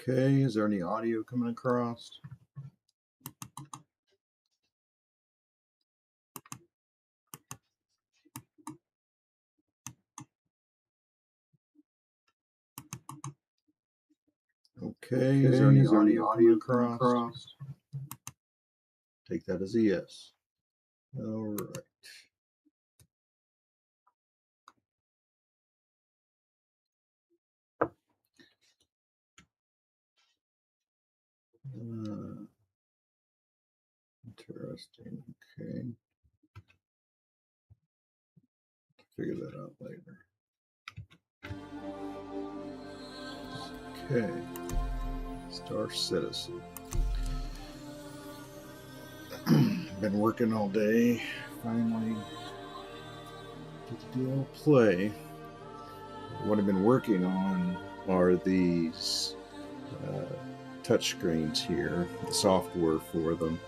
Okay, is there any audio coming across? Okay, is there any audio coming across? Take that as a yes. All right. Interesting. Okay. Figure that out later. Okay. Star Citizen. Been working all day. Finally get to do a little play. What I've been working on are these touch screens here, the software for them.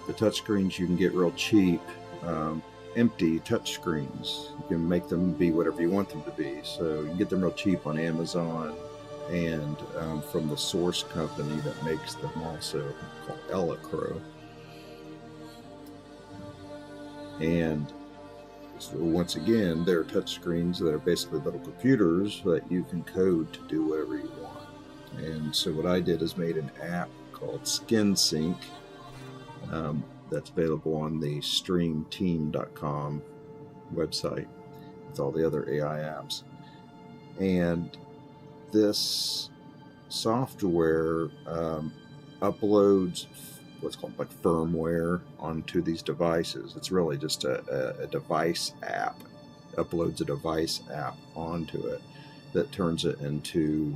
The touch screens you can get real cheap, empty touch screens. You can make them be whatever you want them to be. So you can get them real cheap on Amazon and from the source company that makes them also, called Elecro. And so once again, they're touch screens that are basically little computers that you can code to do whatever you want. And so what I did is made an app called SkinSync that's available on the streamteam.com website with all the other AI apps. And this software uploads what's called like firmware onto these devices. It's really just a device app, uploads a device app onto it that turns it into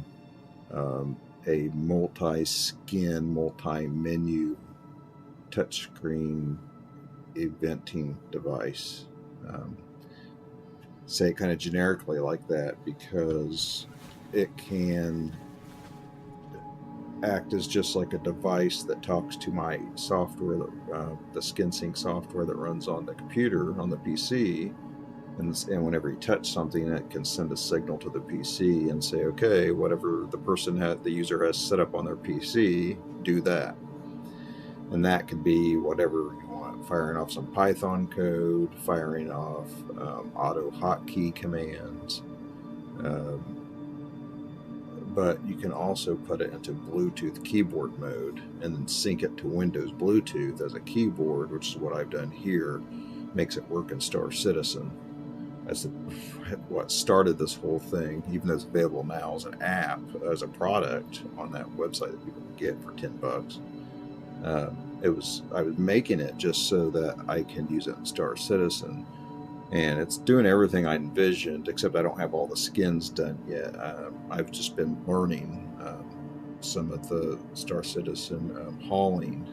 a multi-skin, multi-menu touchscreen eventing device. Say it kind of generically like that because it can act as just like a device that talks to my software, the SkinSync software that runs on the computer, on the PC. And whenever you touch something, it can send a signal to the PC and say, okay, whatever the user has set up on their PC, do that. And that could be whatever you want, firing off some Python code, firing off auto hotkey commands. But you can also put it into Bluetooth keyboard mode and then sync it to Windows Bluetooth as a keyboard, which is what I've done here. Makes it work in Star Citizen. That's what started this whole thing, even though it's available now as an app, as a product on that website that people can get for $10. I was making it just so that I can use it in Star Citizen, and it's doing everything I envisioned, except I don't have all the skins done yet. I've just been learning some of the Star Citizen hauling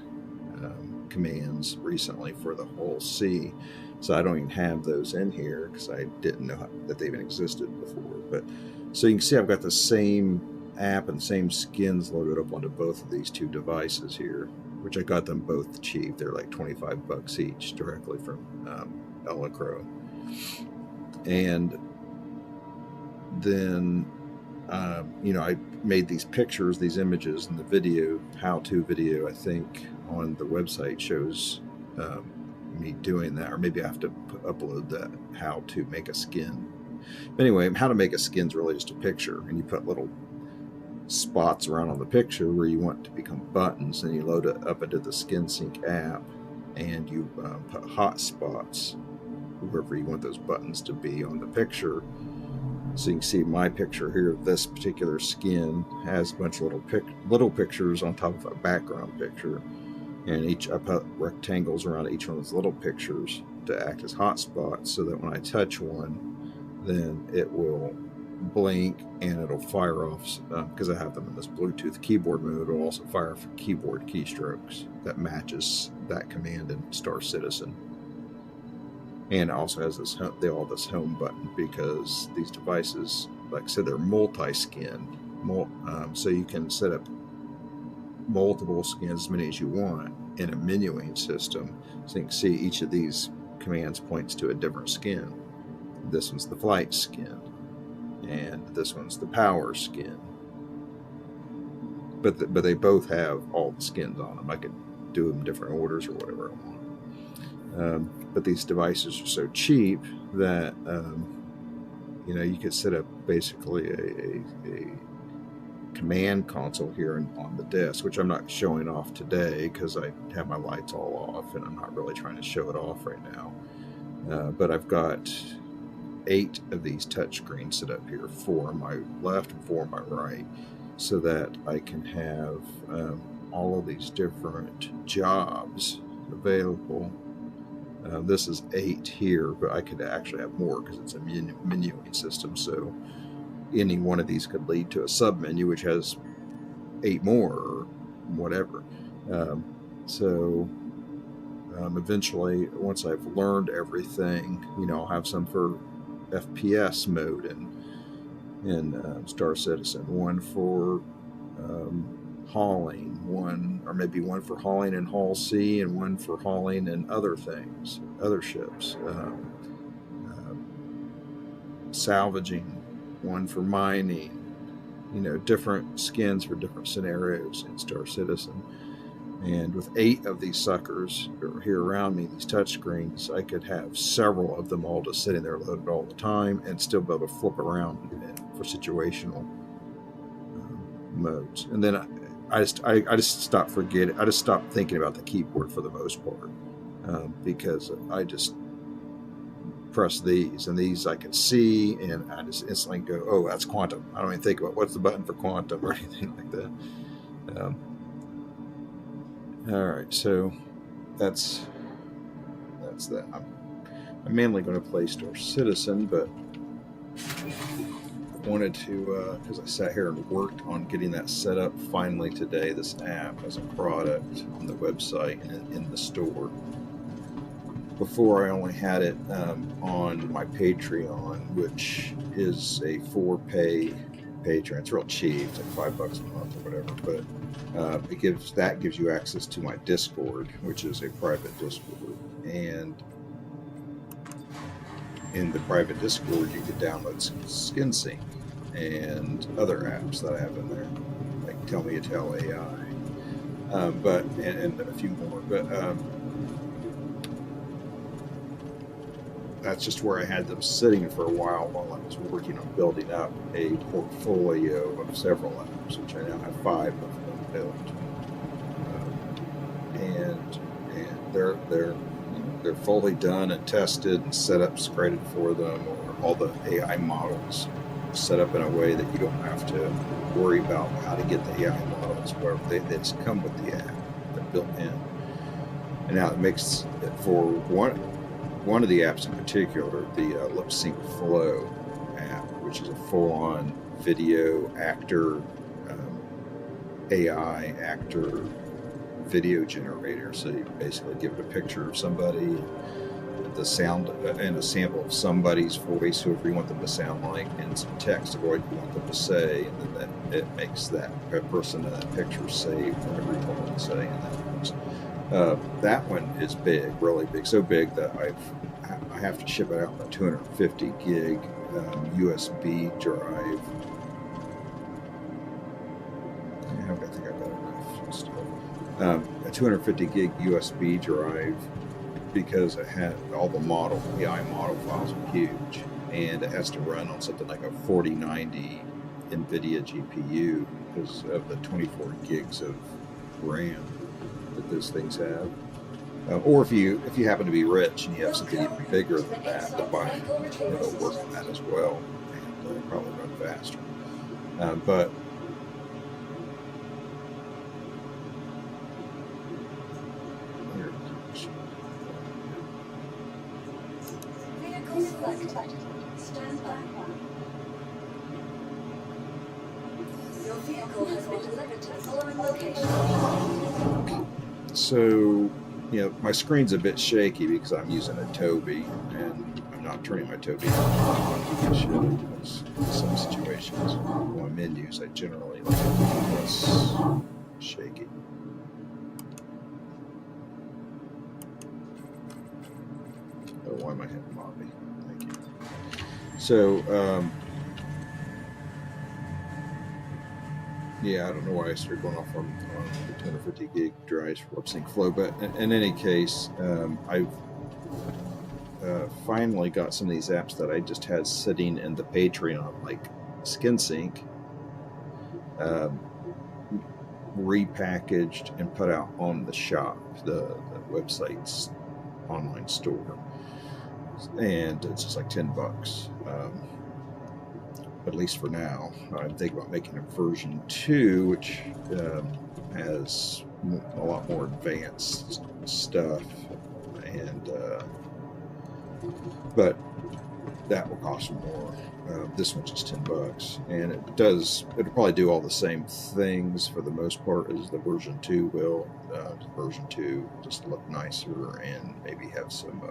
commands recently for the whole C, so I don't even have those in here because I didn't know that they even existed before. But so you can see I've got the same app and same skins loaded up onto both of these two devices here, which I got them both cheap. They're like $25 each directly from Elecro. And then I made these pictures, these images, and the video, how-to video, I think on the website shows me doing that, or maybe I have to upload that, how to make a skin. But anyway, how to make a skin is really just a picture, and you put little spots around on the picture where you want to become buttons, and you load it up into the SkinSync app, and you put hot spots wherever you want those buttons to be on the picture. So you can see my picture here. This particular skin has a bunch of little pictures on top of a background picture, and I put rectangles around each one of those little pictures to act as hotspots, so that when I touch one, then it will blink and it'll fire off, because I have them in this Bluetooth keyboard mode. It'll also fire off keyboard keystrokes that matches that command in Star Citizen. And it also has this home button, because these devices, like I said, they're multi-skin, so you can set up multiple skins, as many as you want, in a menuing system. So you can see each of these commands points to a different skin. This one's the flight skin, and this one's the power skin. but they both have all the skins on them. I could do them in different orders or whatever I want. But these devices are so cheap that you could set up basically a command console here on the desk, which I'm not showing off today because I have my lights all off and I'm not really trying to show it off right now. But I've got 8 of these touch screens set up here, 4 on my left and 4 on my right, so that I can have all of these different jobs available. This is 8 here, but I could actually have more because it's a menuing system. So any one of these could lead to a sub-menu, which has 8 more or whatever. Eventually, once I've learned everything, I'll have some for FPS mode in Star Citizen, one for hauling, one for hauling in Hull C, and one for hauling in other things, other ships, salvaging, one for mining, different skins for different scenarios in Star Citizen. And with 8 of these suckers here around me, these touch screens, I could have several of them all just sitting there loaded all the time and still be able to flip around for situational modes. And then I just stopped forgetting. I just stopped thinking about the keyboard for the most part, because I just press these, and these I can see, and I just instantly go, "Oh, that's quantum." I don't even think about what's the button for quantum or anything like that. All right, so that's that. I'm mainly going to play Star Citizen, but wanted to, because I sat here and worked on getting that set up finally today, this app as a product on the website and in the store. Before I only had it on my Patreon, which is a 4-pay Patreon. It's real cheap. It's like $5 a month or whatever, but it gives you access to my Discord, which is a private Discord. And in the private Discord, you can download SkinSync and other apps that I have in there, like Tell Me a Tell AI, but and a few more. But that's just where I had them sitting for a while I was working on building up a portfolio of several apps, which I now have 5 of them built, and they're fully done and tested and setups created for them, or all the AI models set up in a way that you don't have to worry about how to get the AI models, where they just come with the app. They're built in. And now it makes it for one of the apps in particular, the Lip Sync Flow app, which is a full-on video actor, AI actor video generator. So you basically give it a picture of somebody, the sound, and a sample of somebody's voice, whoever you want them to sound like, and some text of what you want them to say, and then it makes that person in that picture say whatever you want them to say, and that works. That one is big, really big, so big that I have to ship it out on a 250 gig USB drive. I think I've got enough stuff. A 250 gig USB drive, because it had all the AI model files are huge, and it has to run on something like a 4090 NVIDIA GPU because of the 24 gigs of RAM that those things have. Or if you happen to be rich and you have something even bigger than that, it'll work on that as well, and probably run faster. But stand by. Your vehicle has been delivered to the following location. So, my screen's a bit shaky because I'm using a Toby, and I'm not turning my Toby on. I should, because in some situations, on menus, I generally like it less shaky. Oh, why am I hitting Bobby? Thank you. So, Yeah, I don't know why I started going off on the 250 gig drives for lip sync flow, but in any case, I've finally got some of these apps that I just had sitting in the Patreon, like SkinSync, repackaged and put out on the shop, the website's online store, and it's just like $10. At least for now. I'm thinking about making a version 2, which has a lot more advanced stuff, and but that will cost more. This one's just $10, and it'll probably do all the same things for the most part as the version 2 will. Version 2 just look nicer and maybe have some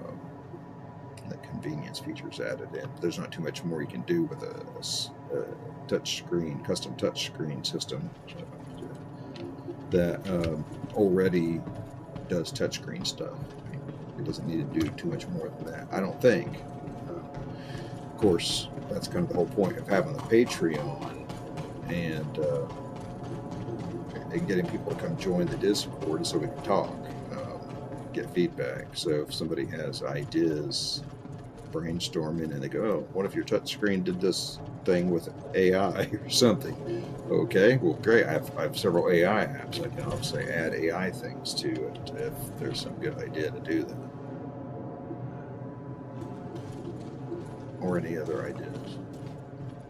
the convenience features added in. There's not too much more you can do with a touch screen, custom touch screen system that already does touchscreen stuff. It doesn't need to do too much more than that, I don't think. Of course, that's kind of the whole point of having a Patreon and getting people to come join the Discord so we can talk, get feedback. So if somebody has ideas, brainstorming, and they go, oh, what if your touchscreen did this thing with AI or something? Okay, well, great. I have several AI apps. I can obviously add AI things to it if there's some good idea to do that. Or any other ideas.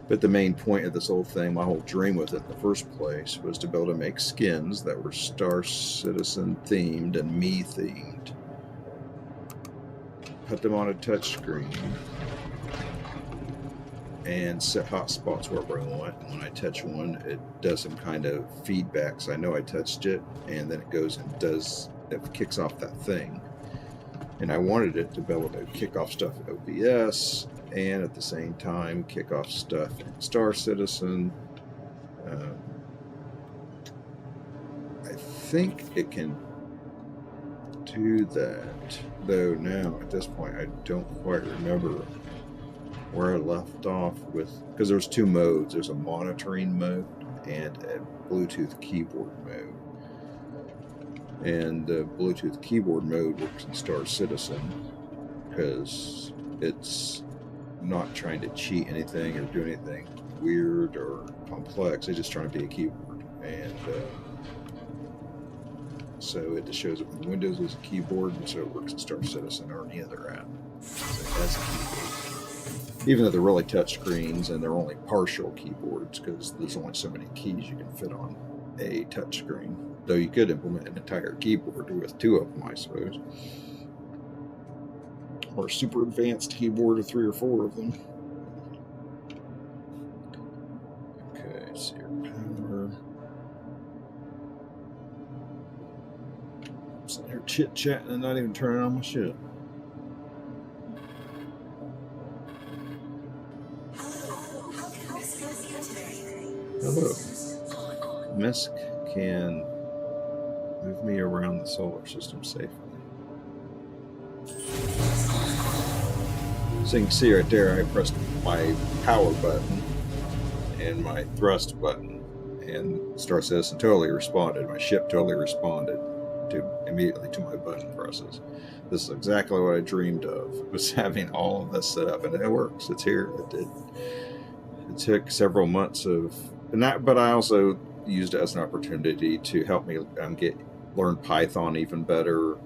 But the main point of this whole thing, my whole dream with it in the first place, was to be able to make skins that were Star Citizen themed and me themed. Put them on a touchscreen and set hotspots wherever I want. And when I touch one, it does some kind of feedback, so I know I touched it, and then it goes and it kicks off that thing. And I wanted it to be able to kick off stuff in OBS and at the same time kick off stuff in Star Citizen. I think it can do that, though now at this point I don't quite remember where I left off with, because there's two modes. There's a monitoring mode and a Bluetooth keyboard mode. And the Bluetooth keyboard mode works in Star Citizen because it's not trying to cheat anything or do anything weird or complex. It's just trying to be a keyboard. And so it just shows up in Windows as a keyboard, and so it works in Star Citizen or any other app. So that's a keyboard. Even though they're really touch screens and they're only partial keyboards because there's only so many keys you can fit on a touch screen. Though you could implement an entire keyboard with two of them, I suppose. Or a super advanced keyboard with 3 or 4 of them. Okay, let's see here. Power. I'm sitting here chit-chatting and not even turning on my shit. Hello. Misk can move me around the solar system safely. So you can see right there, I pressed my power button and my thrust button, and Star Citizen totally responded. My ship totally responded immediately to my button presses. This is exactly what I dreamed of, was having all of this set up, and it works. It's here. It took several months of, but I also used it as an opportunity to help me learn Python even better,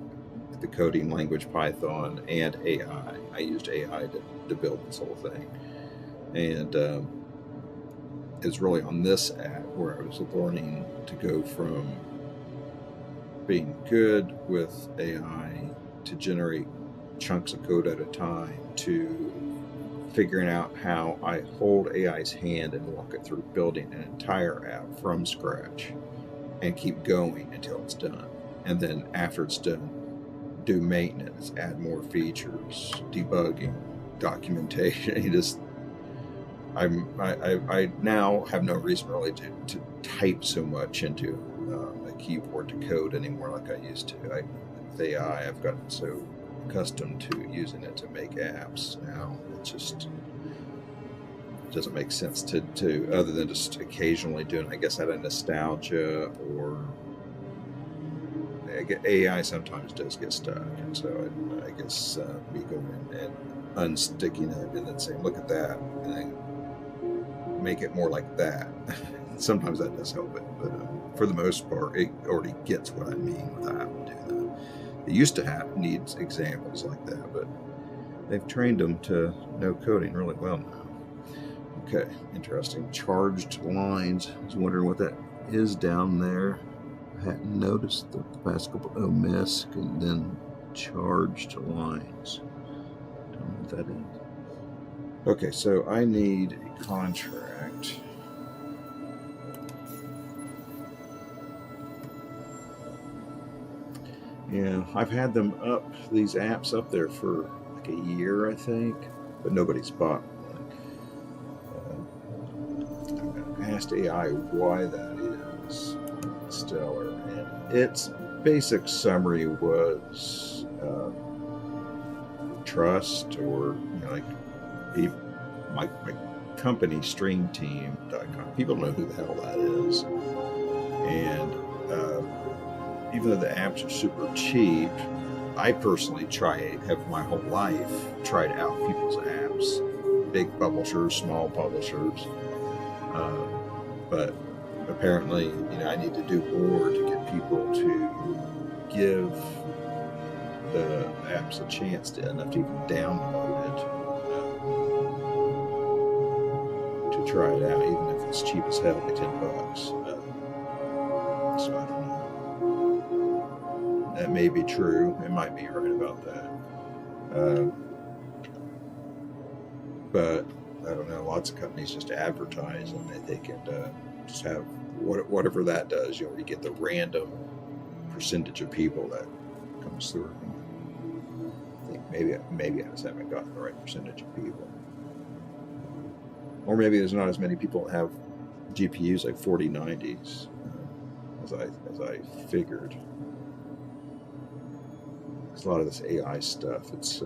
the coding language Python, and AI. I used AI to build this whole thing. And it's really on this app where I was learning to go from being good with AI to generate chunks of code at a time to figuring out how I hold AI's hand and walk it through building an entire app from scratch and keep going until it's done. And then after it's done, do maintenance, add more features, debugging, documentation. I now have no reason really to type so much into a keyboard to code anymore like I used to. With AI, I've gotten so accustomed to using it to make apps now. It's just doesn't make sense to other than just occasionally doing, I guess, out of nostalgia, or AI sometimes does get stuck, and so I guess me going and unsticking it and then saying, look at that, and then make it more like that. Sometimes that does help it, but for the most part, it already gets what I mean without having to do that. It used to needs examples like that, but they've trained them to know coding really well now. Okay, interesting. Charged lines. I was wondering what that is down there. I hadn't noticed the past couple. Oh, MISC and then charged lines. Don't know what that is. Okay, so I need a contract. Yeah, I've had them up, these apps up there for like a year, I think, but nobody's bought one. I asked AI why that is, Stellar, and its basic summary was trust, or my company, StreamTeam.com. People know who the hell that is, and even though the apps are super cheap, I personally have my whole life tried out people's apps, big publishers, small publishers, but apparently, I need to do more to get people to give the apps a chance enough to even download it, to try it out, even if it's cheap as hell, like $10. So I don't know. That may be true. It might be right about that. But I don't know. Lots of companies just advertise, and they can just have whatever that does. You get the random percentage of people that comes through. I think maybe I just haven't gotten the right percentage of people, or maybe there's not as many people that have GPUs like 4090s as I figured. A lot of this AI stuff, it's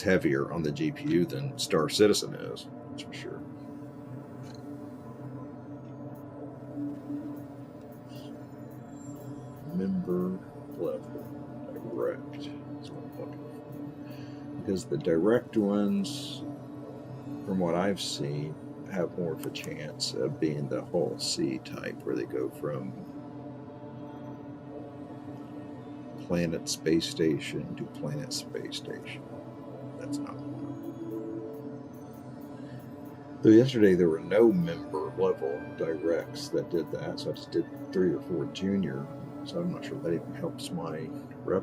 heavier on the GPU than Star Citizen is, that's for sure. Member level direct. That's what I'm looking for. Because the direct ones, from what I've seen, have more of a chance of being the whole C type, where they go from planet space station to planet space station. That's not one. So yesterday there were no member level directs that did that, so I just did 3 or 4 junior. So I'm not sure if that even helps my rep.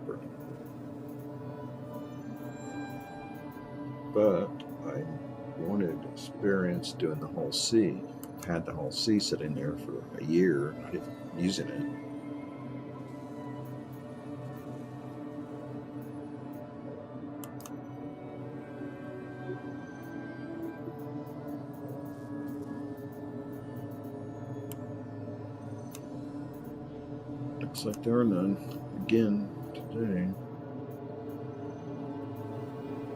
But I wanted experience doing the whole C. Had the whole C sitting there for a year, not even using it. Looks like there are none again today.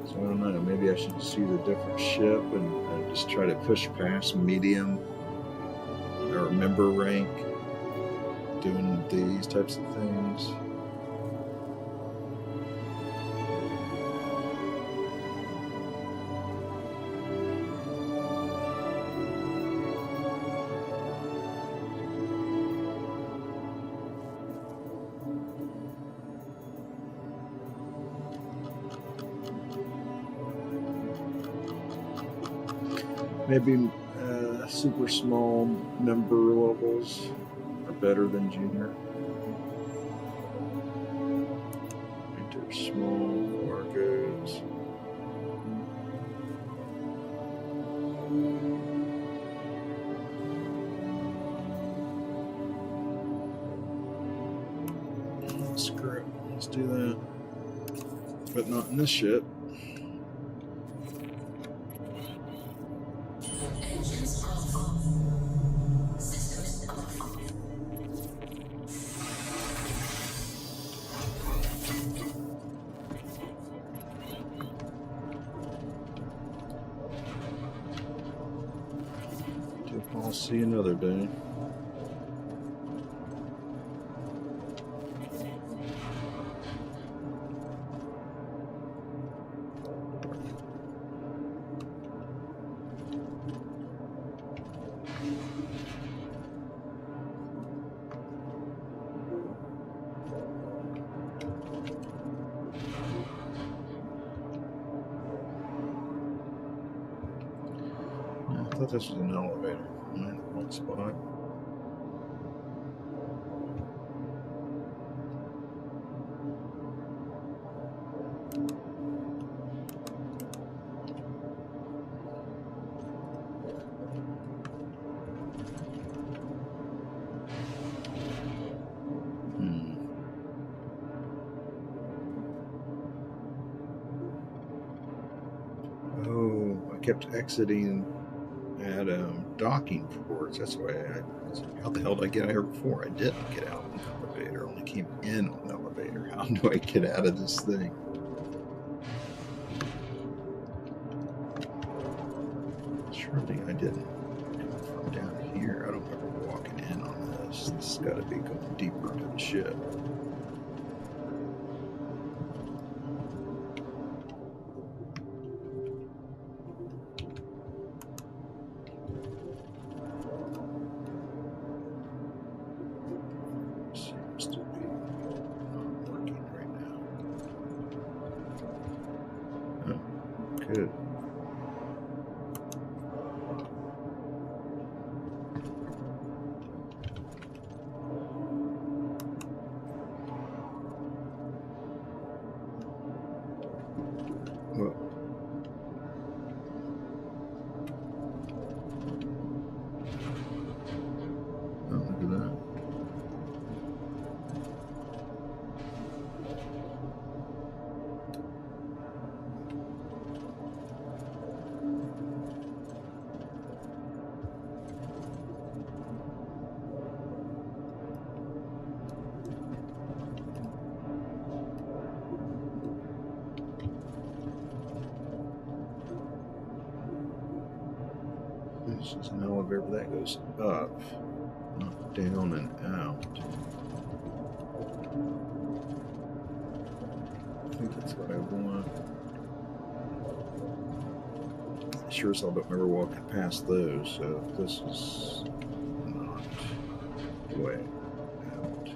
So I don't know, maybe I should just use a different ship and just try to push past medium or member rank doing these types of things. Maybe super small member levels are better than junior. Enter small cargoes. Screw it. Let's do that. But not in this ship. I'll see you another day. I thought this was an elevator. Am I in the wrong spot? Oh, I kept exiting at docking ports. That's why how the hell did I get out here before? I didn't get out in the elevator. I only came in on the elevator. How do I get out of this thing? Surely I didn't come from down here. I don't remember walking in on this. This has got to be going deeper into the ship. Seems to be not working right now. Oh, good. Well, oh, look at that. This is an elevator that goes up, not down and out. I think that's what I want. I sure as hell don't remember walking past those, so this is not the way out.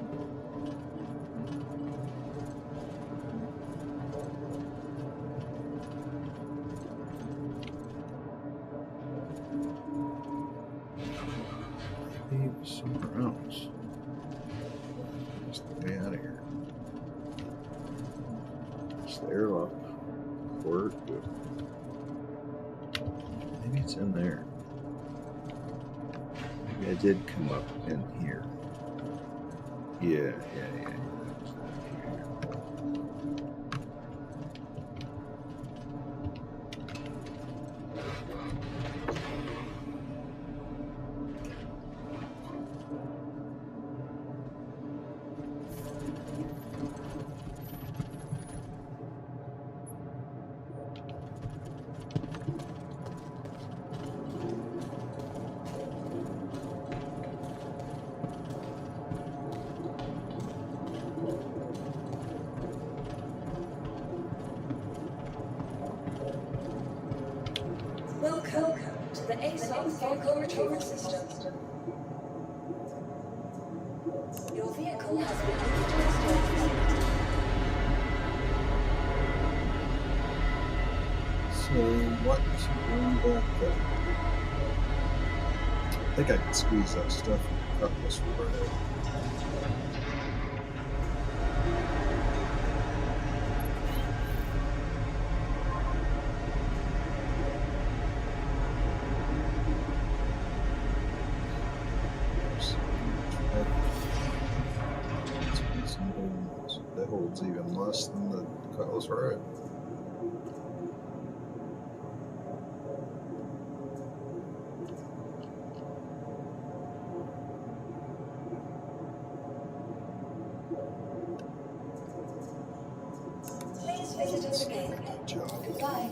Maybe it was somewhere else. Just the way out of here. It's the airlock port, but maybe it's in there. Maybe I did come up in here. Yeah. Welcome to the Xrathie vehicle retrieval system. Your vehicle has been moved to a storage facility. So what's going back there? I think I can squeeze that stuff and cut this right. That holds even less than the cutlass rod. Please visit us again. Goodbye.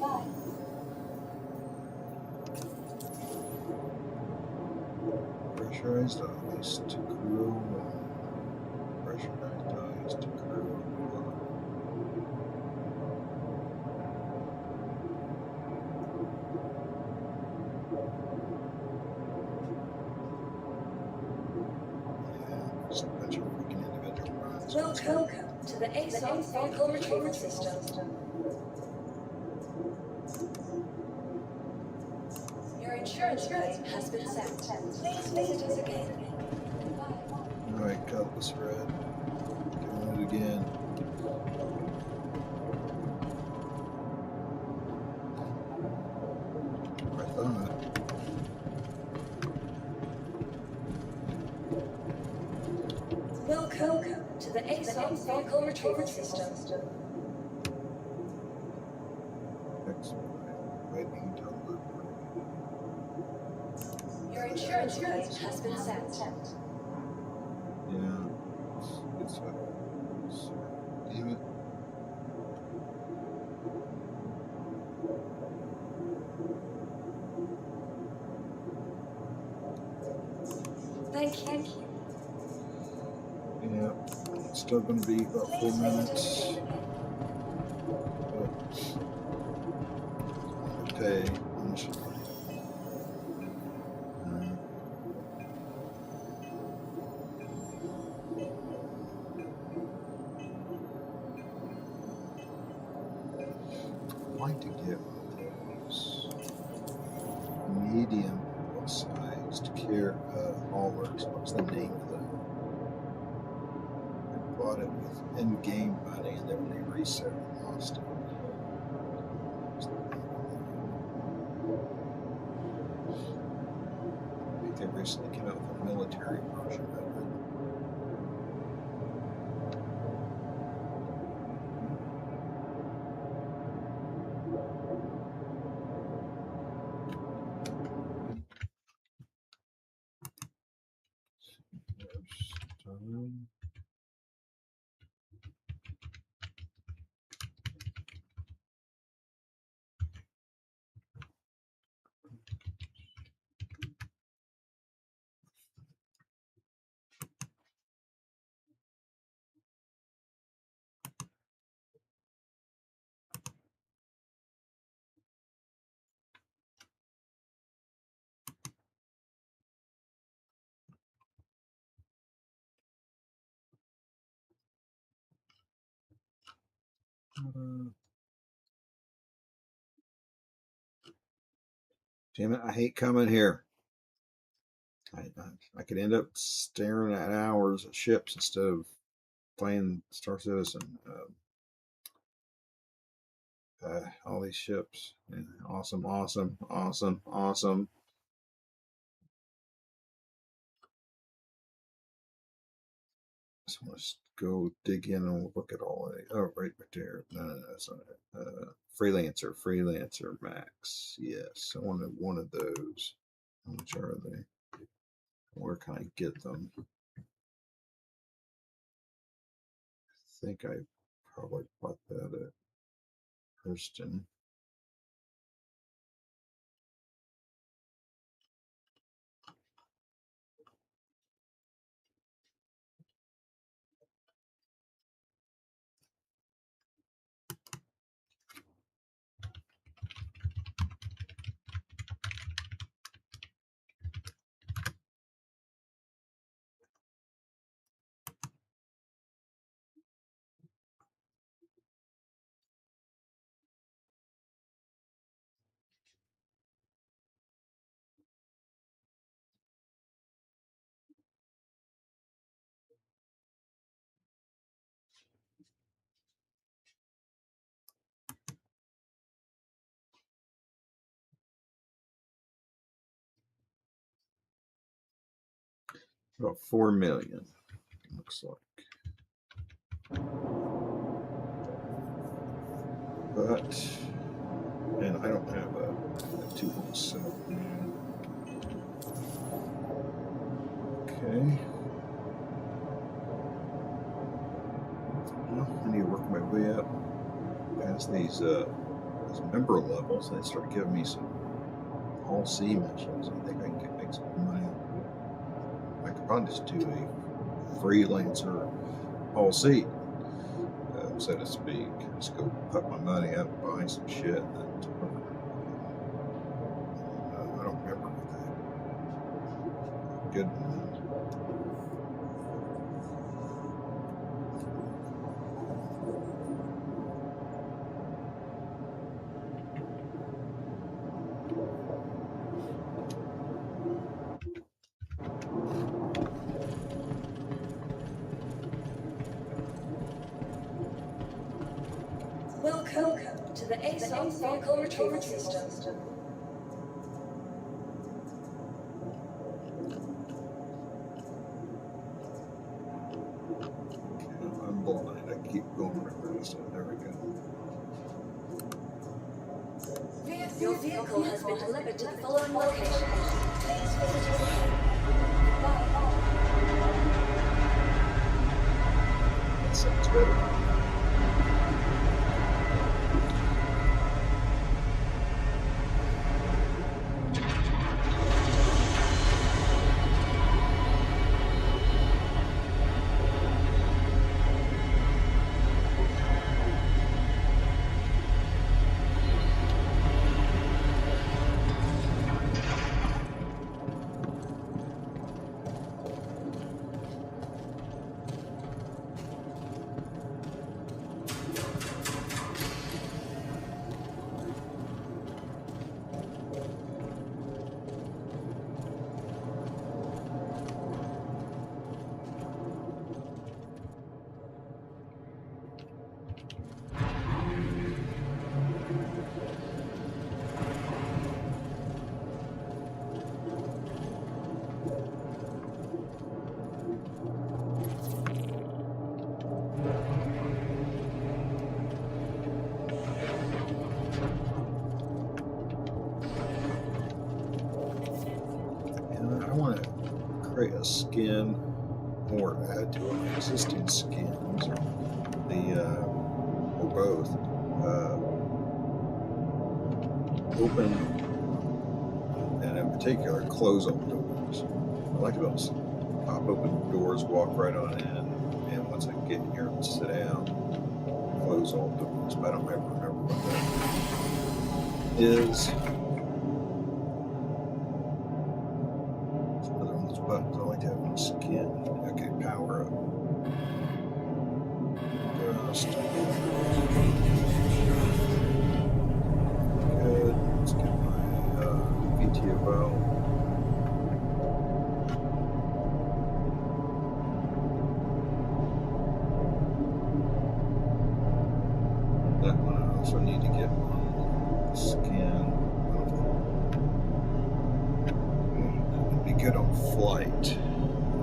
Pressurized ice to cool. Pressurized ice to cool. Yeah, just a bunch of freaking individual runs. Welcome to the ASOS Vehicle Retrieval System. Your insurance claim has been sent. Please visit us again. Alright, compass red. Doing it again. I thought. Welcome to the ASOS Vehicle Retrieval System. Waiting delivery. Your insurance claim has been sent. Yeah. It's damn it. Thank you. Yeah. It's still gonna be about 4 minutes. Okay. I'd like to get one of those medium sized care haulers. What's the name of them? I bought it with in-game money, and then when they reset, I lost it. I think they recently came out with a military version of it. Damn it, I hate coming here. I could end up staring at hours at ships instead of playing Star Citizen. All these ships. Yeah, awesome, awesome, awesome, awesome. Just want to go dig in and look at all of it. Oh, right there. No, that's not it. Freelancer Max. Yes, I wanted one of those. How much are they? Where can I get them? I think I probably bought that at Hurston. About 4 million, looks like. But, and I don't have a 2.7. Okay. Well, I need to work my way up past these member levels. They start giving me some all C missions. I think I can make some money. probably just do a freelancer all seat, so to speak. Just go put my money up, buy some shit, and then I don't remember what that. Good. Welcome to the ASOS Vehicle Retrieval System. I'm blind. I keep going reverse. There we go. Your vehicle has been delivered to the following location. Please visit your home. That sounds better. I want to create a skin or add to an existing skins, or both, open and in particular close all doors. I like to be able to pop open doors, walk right on in, and once I get here and sit down, close all doors. But I don't ever remember what that is. Buttons I like to have on skin. Okay, power up. Dust. Good. Let's get my VTOL. That one I also need to get on skin. Good on flight.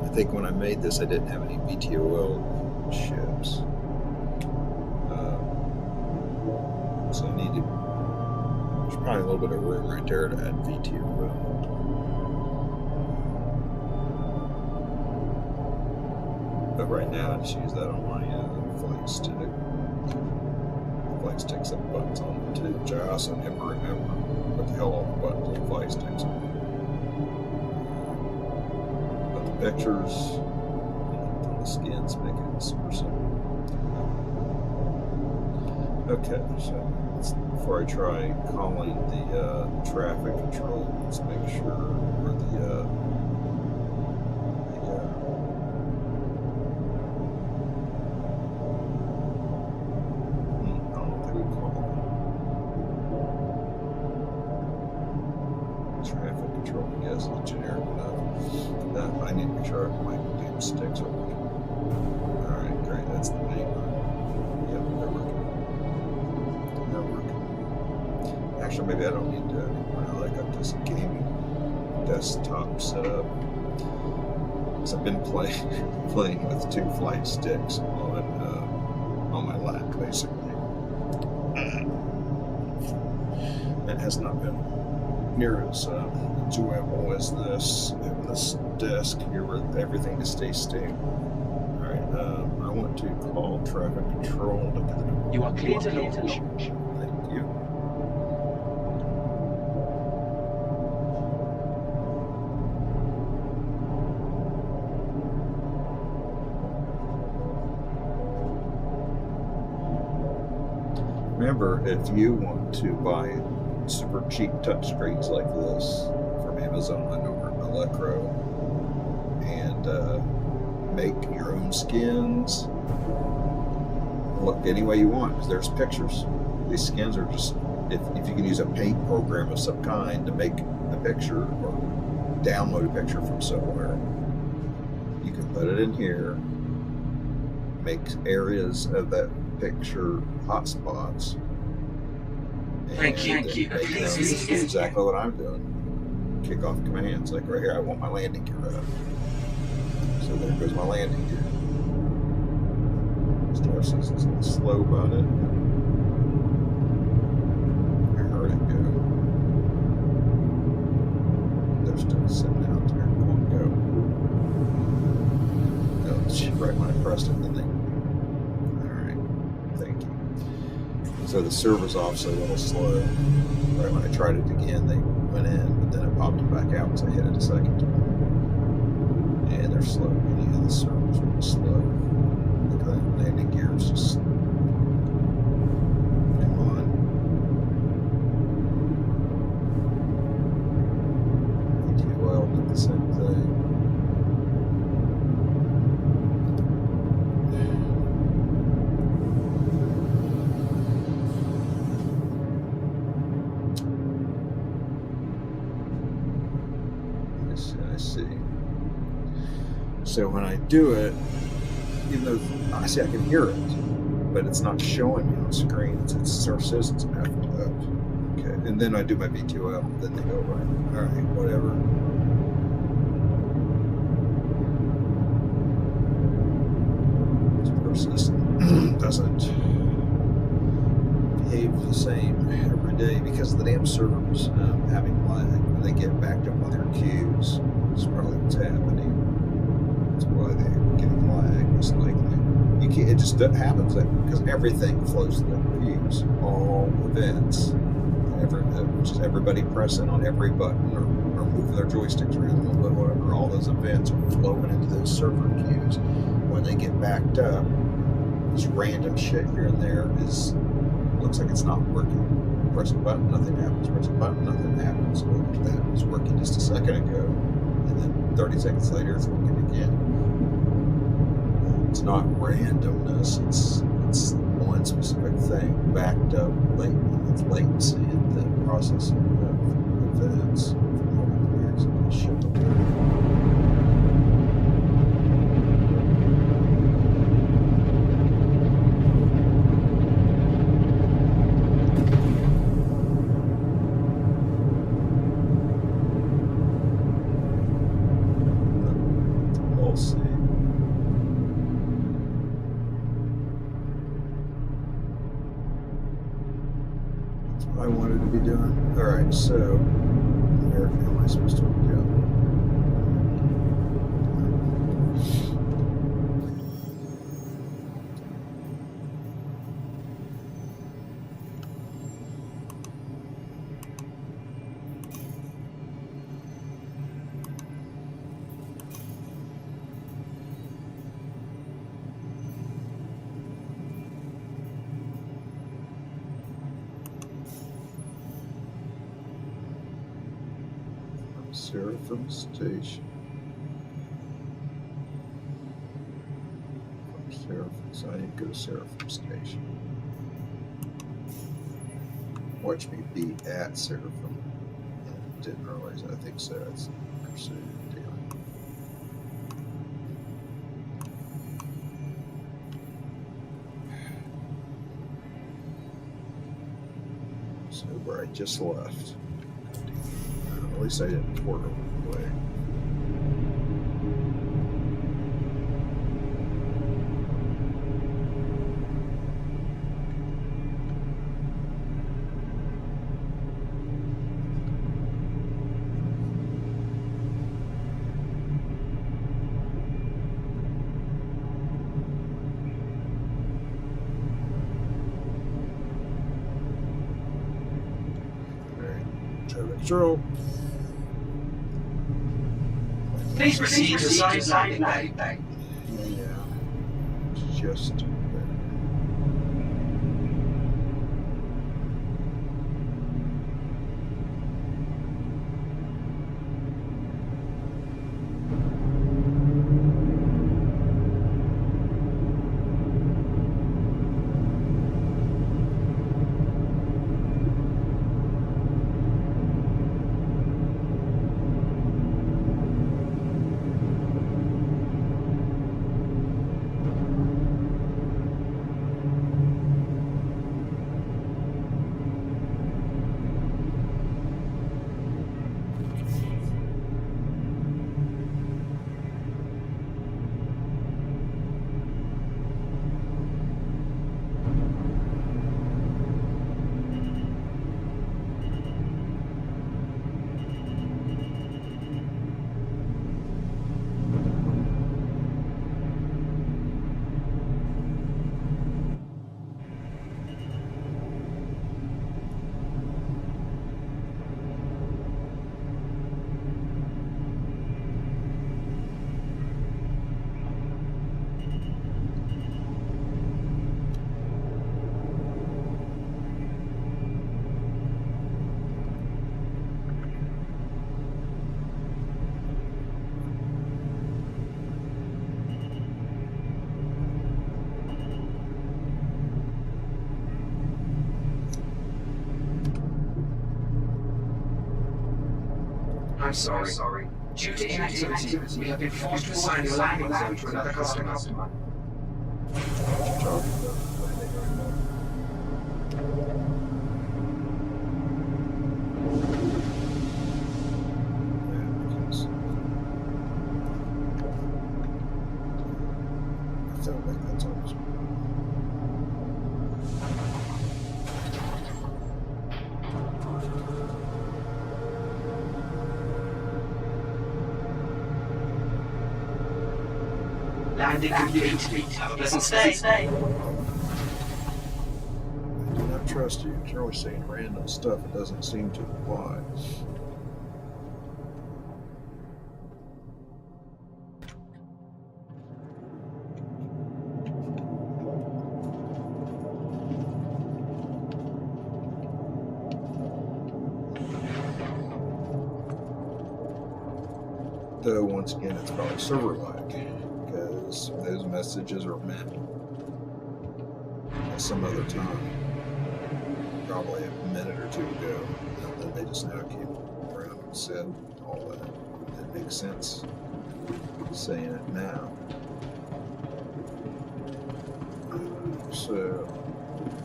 I think when I made this, I didn't have any VTOL ships, so I need to. There's probably a little bit of room right there to add VTOL. But right now, I just use that on my flight stick. The flight sticks have buttons on them too, which I also never remember what the hell all the buttons on the flight sticks are. Pictures on the skins make it super simple. Okay, so before I try calling the traffic control, let's make sure where I don't know if they would call it traffic control. I guess is generic enough. I need to make sure my damn sticks are working. Alright, great, that's the main one. Yep, they're working. They're working. Actually, maybe I don't need to anymore. I got this gaming desktop set up. Because I've been playing with 2 flight sticks on my lap, basically. It has not been near as enjoyable as this desk here where everything just stays stable. Alright, I want to call traffic control to do the. You are clear to launch. Thank you. Remember, if you want to buy super cheap touchscreens like this from Amazon or Electro and make your own skins, look any way you want, because there's pictures. These skins are just, if you can use a paint program of some kind to make a picture or download a picture from somewhere, you can put it in here, make areas of that picture hotspots. Thank you. This is exactly what I'm doing. Kick off commands, like right here, I want my landing gear up. So there goes my landing gear. Star Citizen's a little slow about it. Where'd it go? They're still sitting out there. Won't go. Oh, shit, right when I pressed it, then they. Alright. Thank you. So the server's obviously a little slow. Right when I tried it again, they went in, but then it popped it back out because I hit it a second time. And they're slow. Yeah, the server's really slow. Look at that landing gears just. Come on. VTOL did the same thing. I see. So when I do it, even though I see I can hear it, but it's not showing me on screen. It's Star Citizen's effed up. Okay, and then I do my V2L, then they go right. All right, whatever. Star Citizen doesn't behave the same every day because of the damn servers having lag. When they get backed up on their queues, it's probably what's happening. That's why they're getting lag, most likely. You can't, it just happens because everything flows through the queues. All events, which is everybody pressing on every button or moving their joysticks around a little bit, whatever. All those events are flowing into those server queues. When they get backed up, this random shit here and there looks like it's not working. Press a button, nothing happens. Press a button, nothing happens. Well, that was working just a second ago, and then 30 seconds later, it's working again. It's not randomness. It's one specific thing backed up with latency in the processing of events from mobile players and shit. We'll see. I wanted to be doing. Alright, so where am I supposed to go? Seraphim Station. So I need to go to Seraphim Station. Watch me be at Seraphim. Yeah, didn't realize. I think so. That's pursuit deal. So where I just left. At least I didn't port away. Alright, traffic control. Please proceed to site landing bay. Yeah, just I'm sorry. Due to inactivity, we have been forced to assign your landing zone to another customer. Talking about landing right now. Yeah, because I felt like that's almost. Landing complete. Have a pleasant stay. I do not trust you. You're always saying random stuff. It doesn't seem to apply. Though, once again, it's probably server lag because those messages are meant at some other time, probably a minute or two ago, and then they just now came around and said all that. It makes sense saying it now. So,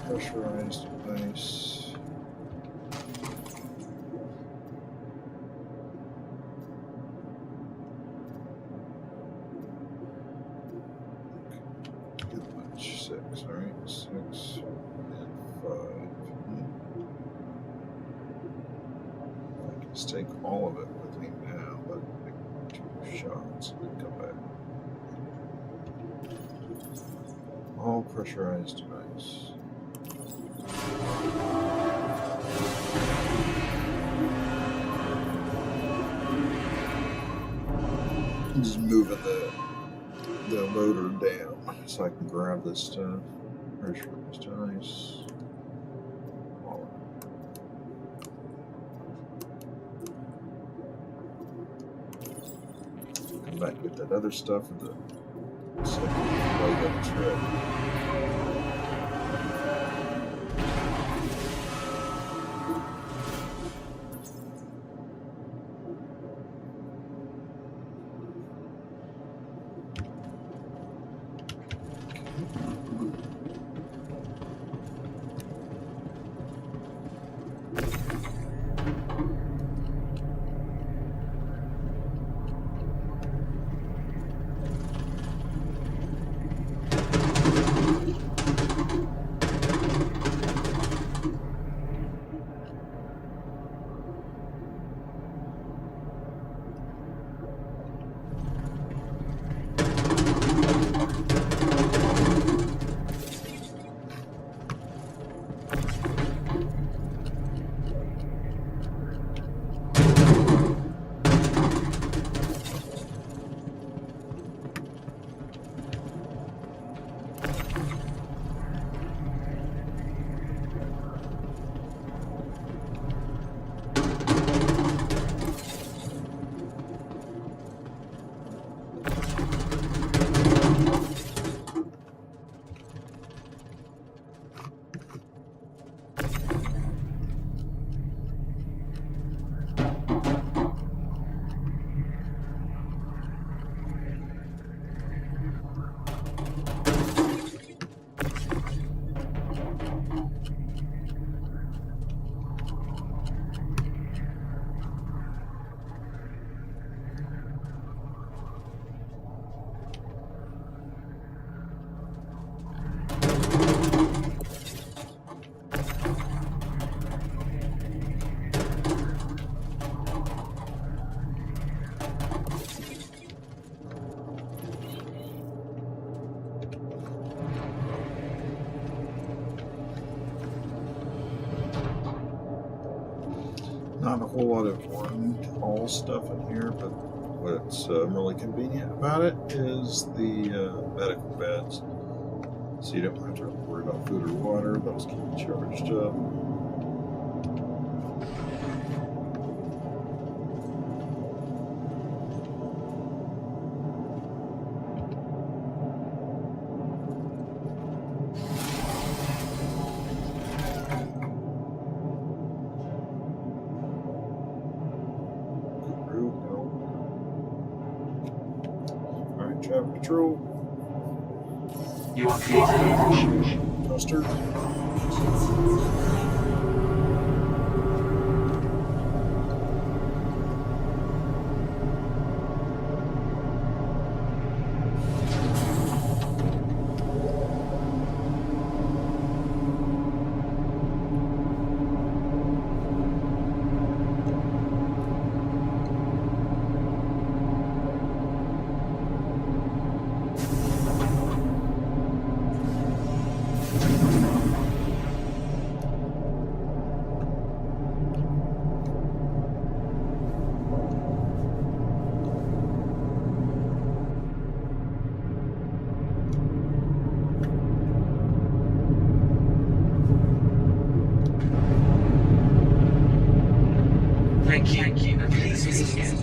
pressurized ice. Six, all right, 6 and 5. I can just take all of it with me now, but make 2 shots and then come back. All pressurized ice. I'm just moving the loader down so I can grab this stuff. Pressurized ice. All of it. Come back and get that other stuff in the second load of the trip. Not a whole lot of room haul stuff in here, but what's really convenient about it is the medical beds. So you don't have to worry about food or water. Those keep you charged up. Control. You are clear to launch. Toaster. Thank you. And please visit again.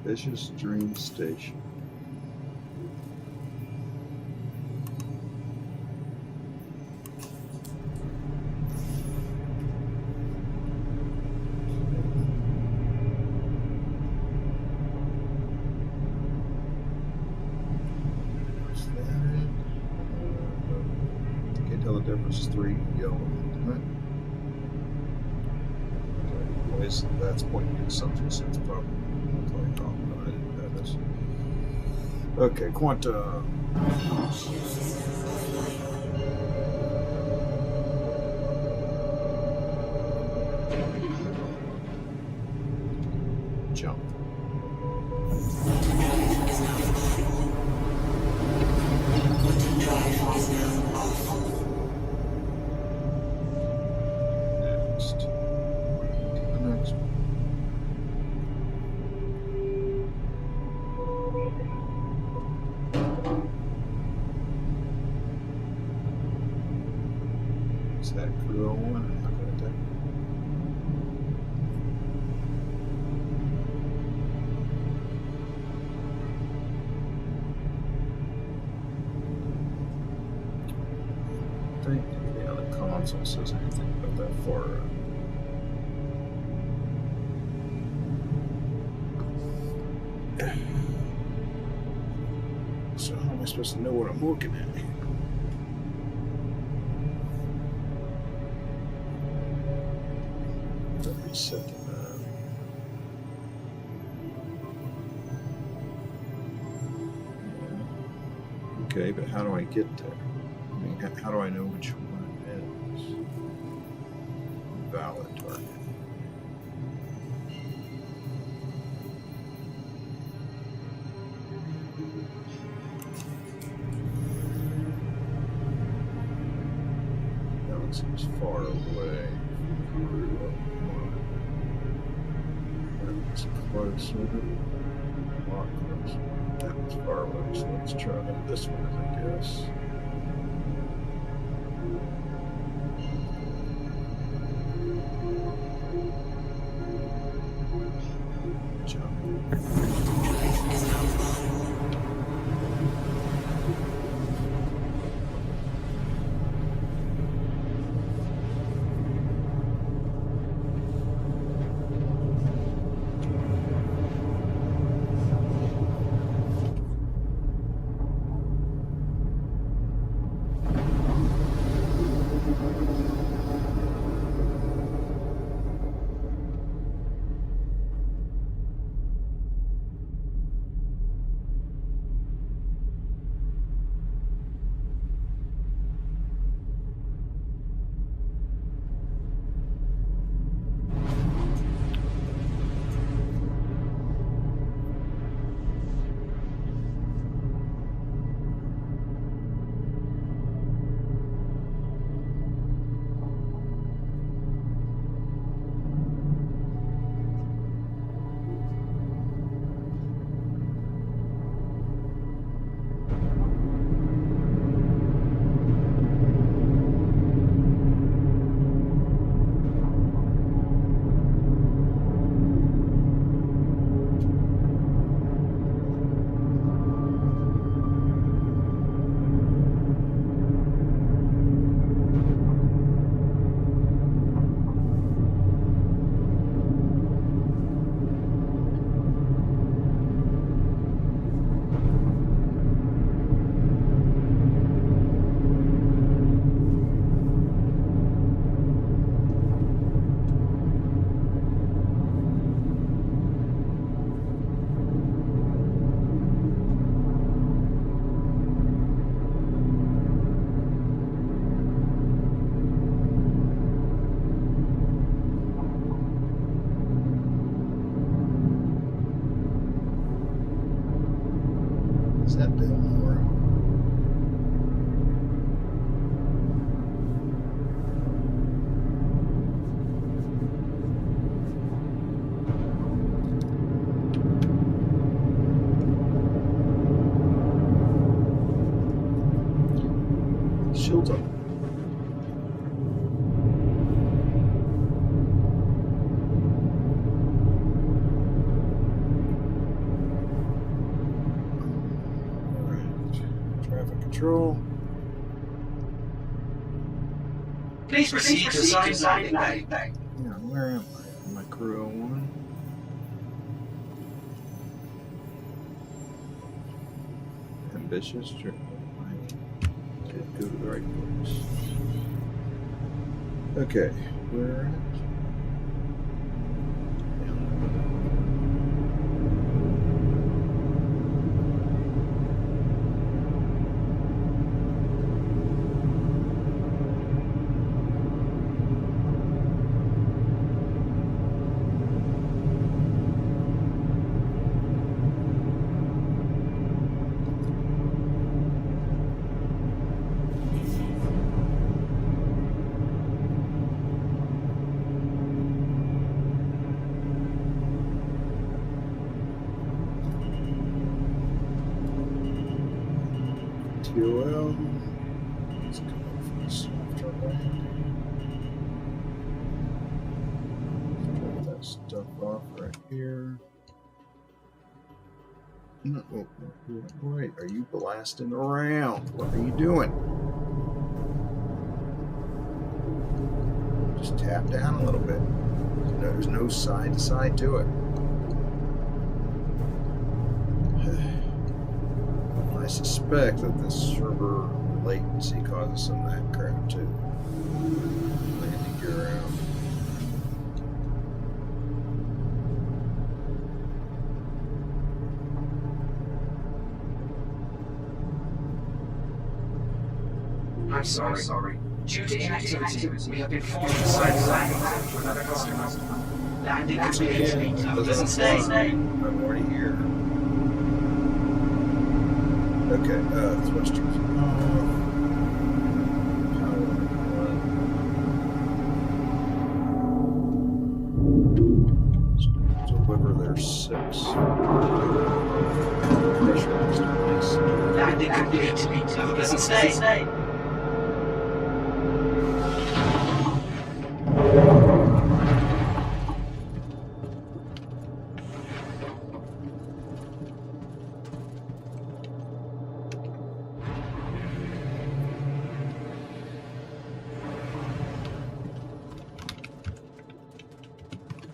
Vicious Dream Station. Can't tell the difference. 3 yellow. That's pointing to something, so it's probably that is. Okay, Quanta. Jump. Next. The next one. Is that crew one? I'm not going to take I think the console says anything about that far. So how am I supposed to know what I'm looking at? Reset the map. Okay, but how do I get there? I mean, how do I know which one is valid target? That one seems far away. That's closer. A lot closer. That was far away, so let's try this one, I guess. shields up. Traffic control. Please proceed to assigned landing bay. Yeah, where am I? My crew 01. Ambitious. Sure. I did go to the right place. Okay, where at? TOL. Let's come up for the softer landing. Drop that stuff off right here. No, wait, are you blasting around? What are you doing? Just tap down a little bit. There's no side to side to it. I suspect that this server latency causes some of that crap too. Landing gear out. I'm sorry. Due to inactivity, we have been forced to assign landing to another customer. Landing complete. Doesn't stay. I'm already here. Okay, thrusters off. Power on. Deliver their 6. Pressure is nice. Landing complete. Doesn't stay.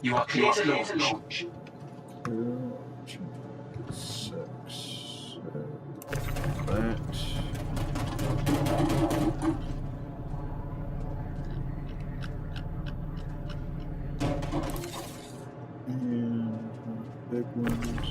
You are clear to launch. 6. That. And big ones.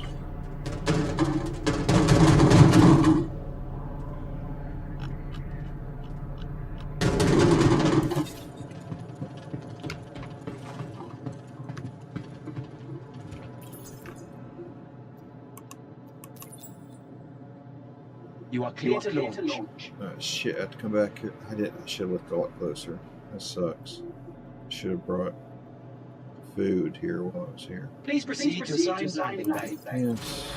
You are clear to launch. Shit, I have to come back here. I should have looked a lot closer. That sucks. Should have brought food here while I was here. Please proceed to assigned landing bay. Yes.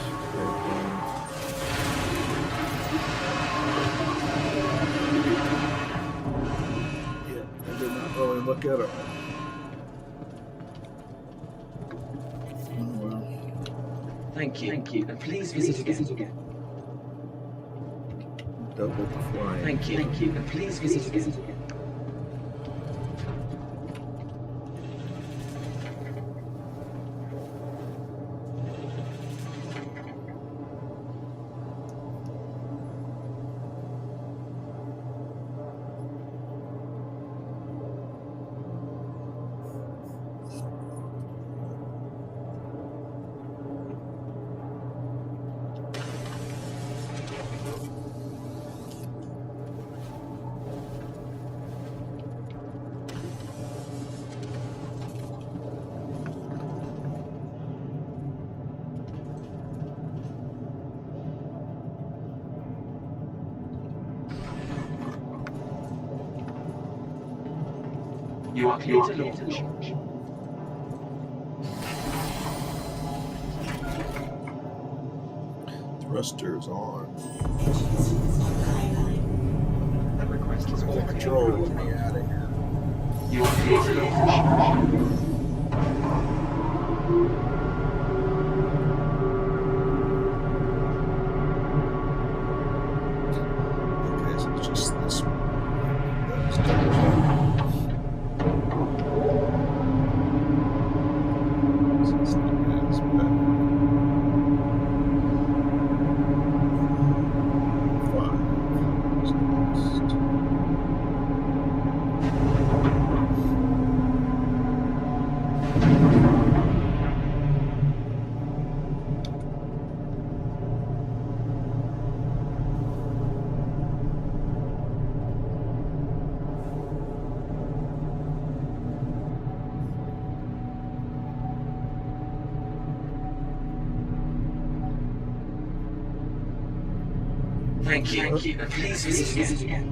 Yeah, I did not really look at it. Oh well. Thank you. And please visit again. Double the flying. Thank you. And please visit again. You are clear to launch. Thrusters on. That request is rolling me out of here. Your vehicle. Okay, so it's just this one. That's double. So this thing is back. 5. So next. Thank you. Please visit again.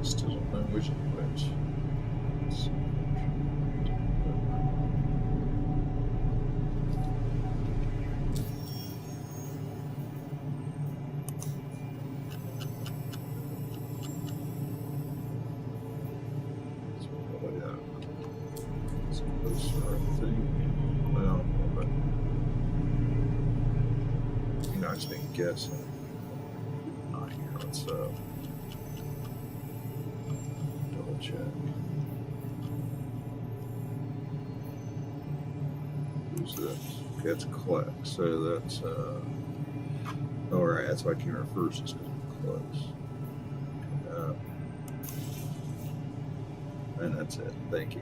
Still don't know which is which. Let's see. Let's pull it out. It's closer, I think. Well, but you know, I just been guessing. Not here. Let's double check. Who's this? Okay, that's Cleck. So that's all right. That's why I came here first. Just because we're close. And that's it. Thank you.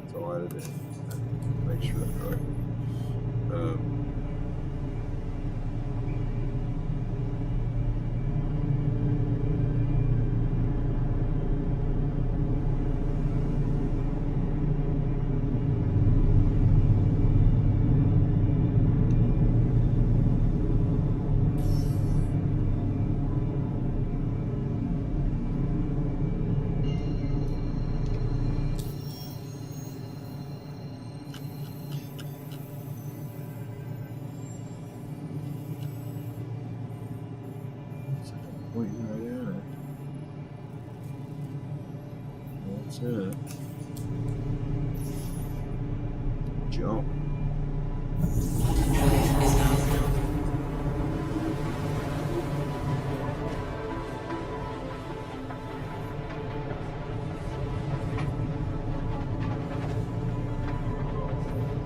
That's all I had to do. Make sure that's right. Pointing right at it. That's it. Jump.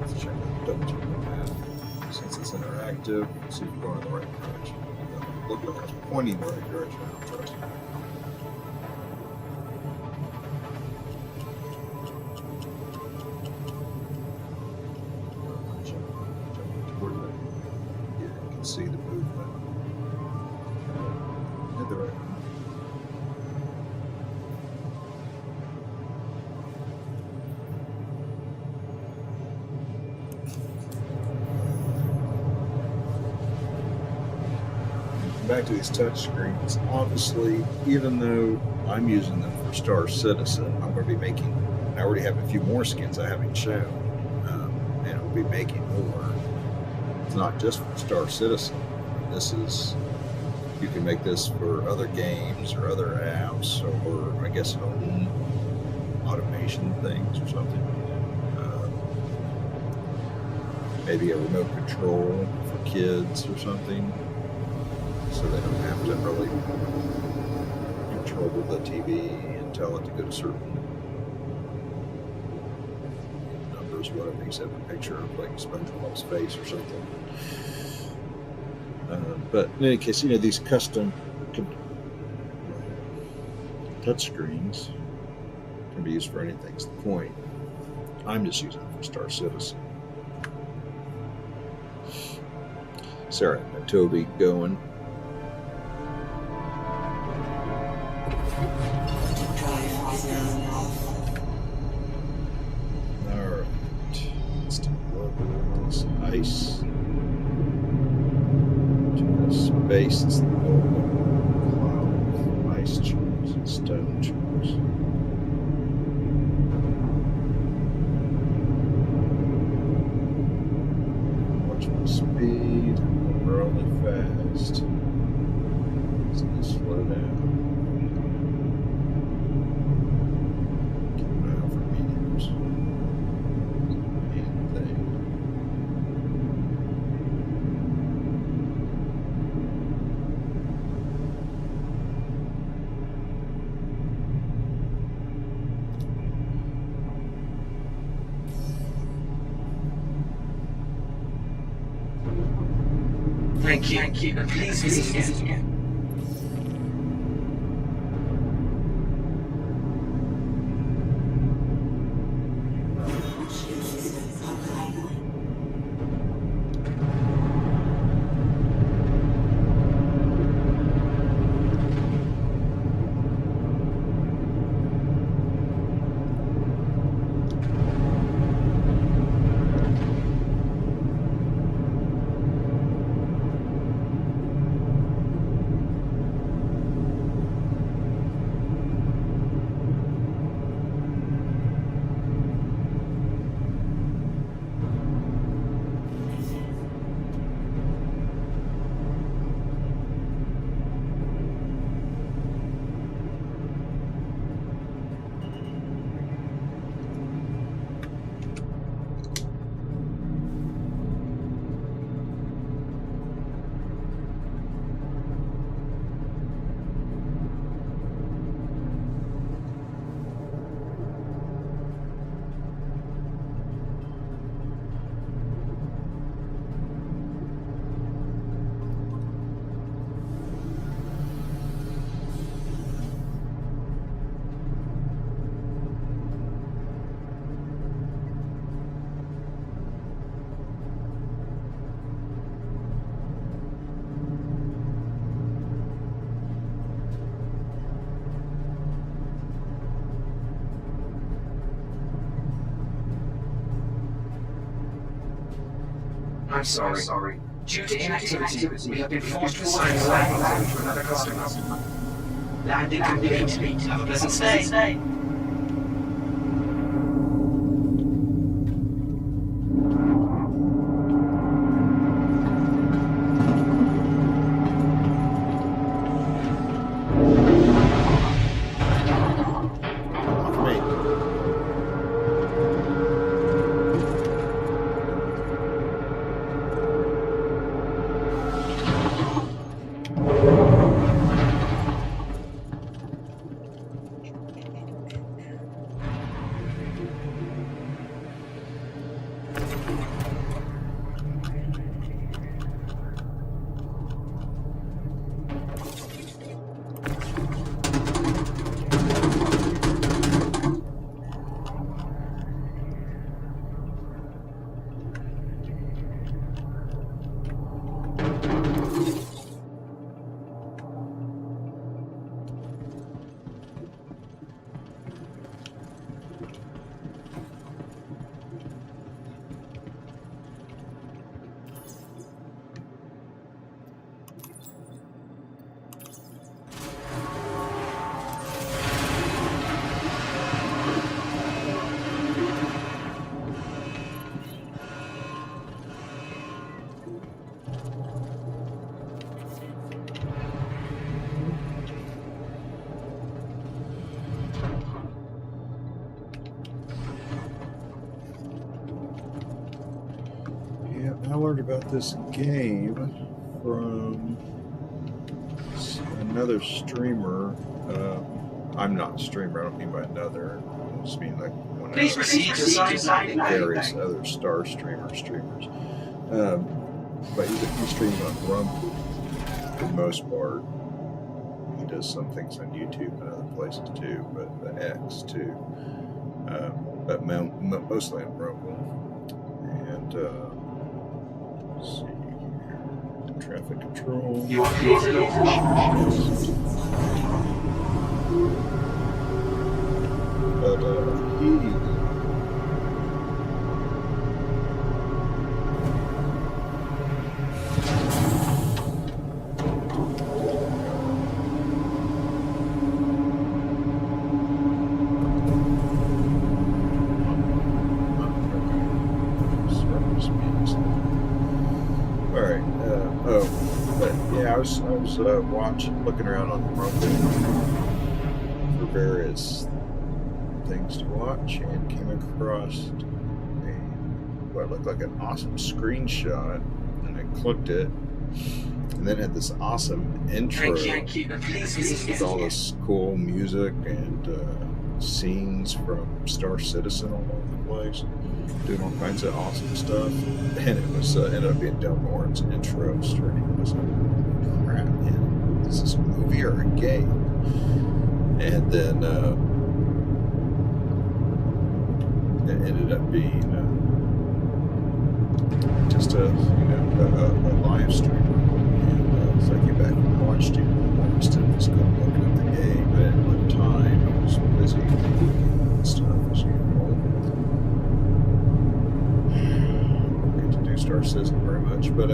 Let's check it. Double check the map. Since it's interactive, let's see if we're going in the right direction. Look like it's pointing the right direction. I'll trust you. Jump toward it. Yeah, you can see the movement. Hit the right one. Back to these touch screens. Obviously, even though I'm using them for Star Citizen, I'm going to be making. I already have a few more skins I haven't shown, and I'll be making more. It's not just for Star Citizen. This is. You can make this for other games or other apps, or I guess home automation things or something. Maybe a remote control for kids or something. So they don't have to really control the TV and tell it to go to certain was what it makes up a picture of like SpongeBob's face or something. But in any case, these custom touchscreens can be used for anything. It's the point. I'm just using it for Star Citizen. Sarah and Toby going. Alright. Let's take a look at this ice. Space. It's the whole cloud of ice chunks and stone chunks. Watch my speed. I'm really fast. It's going to slow down. Keep an eye out for meteors. Anything. Thank you. And please visit again. I'm sorry. Due to inactivity, we have been forced to assign the landing zone to another customer. Landing complete. Have a pleasant stay. I learned about this game from another streamer, I'm not a streamer. I don't mean by another. I just mean like one Please of proceed to site landing. various other star streamers. But he streams on Rumble for the most part. He does some things on YouTube and other places too, but the X too. But mostly on Rumble. And let's see here. Traffic control. You are clear to launch. But he I was looking around on Rumble for various things to watch, and came across what looked like an awesome screenshot, and I clicked it, and then it had this awesome intro with all this cool music and scenes from Star Citizen all over the place, doing all kinds of awesome stuff, and it was ended up being Del Norton's intro stream. I was like, crap, man, is this a movie or a game? And then it ended up being just a live stream. And so I came back and watched it. Instead of just going looking at the game, I didn't have time. I was busy and stuff as usual. I don't get to do Star Citizen very much, but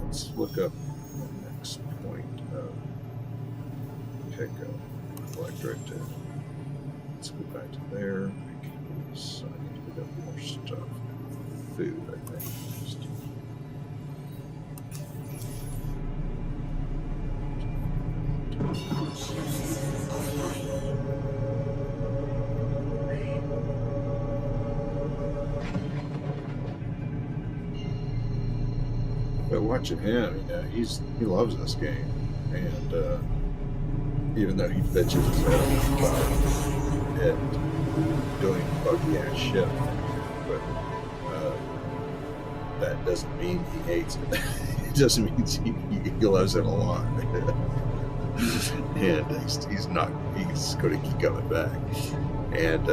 let's look up the next point of pickup. Collect right there. Let's go back to there. Because I need to pick up more stuff. Food, I think. But watching him, he loves this game, and even though he bitches his head about it doing buggy ass shit, but that doesn't mean he hates it. It just means he loves it a lot. And he's going to keep coming back. And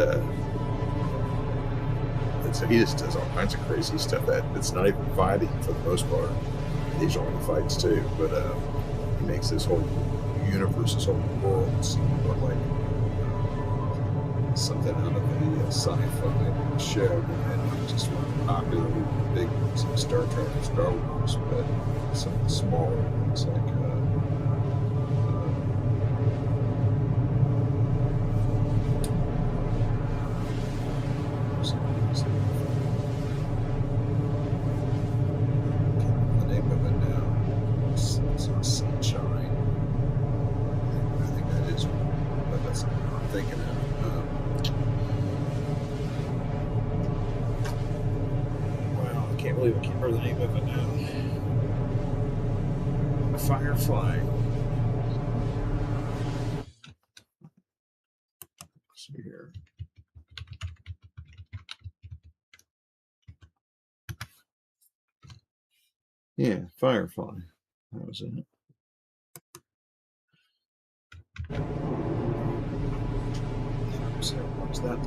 so he just does all kinds of crazy stuff that it's not even fighting for the most part. These are only fights too, but he makes this whole universe, this whole world seem more like something out of a sci-fi show, and just one popular big Star Trek or Star Wars, but something smaller. It's like the name of it now. It's Sunshine. I think that is, but that's what I'm thinking of. Wow, I can't believe I can't remember the name of it now. Firefly. Let's see here. Yeah, Firefly. That was it. So what's that?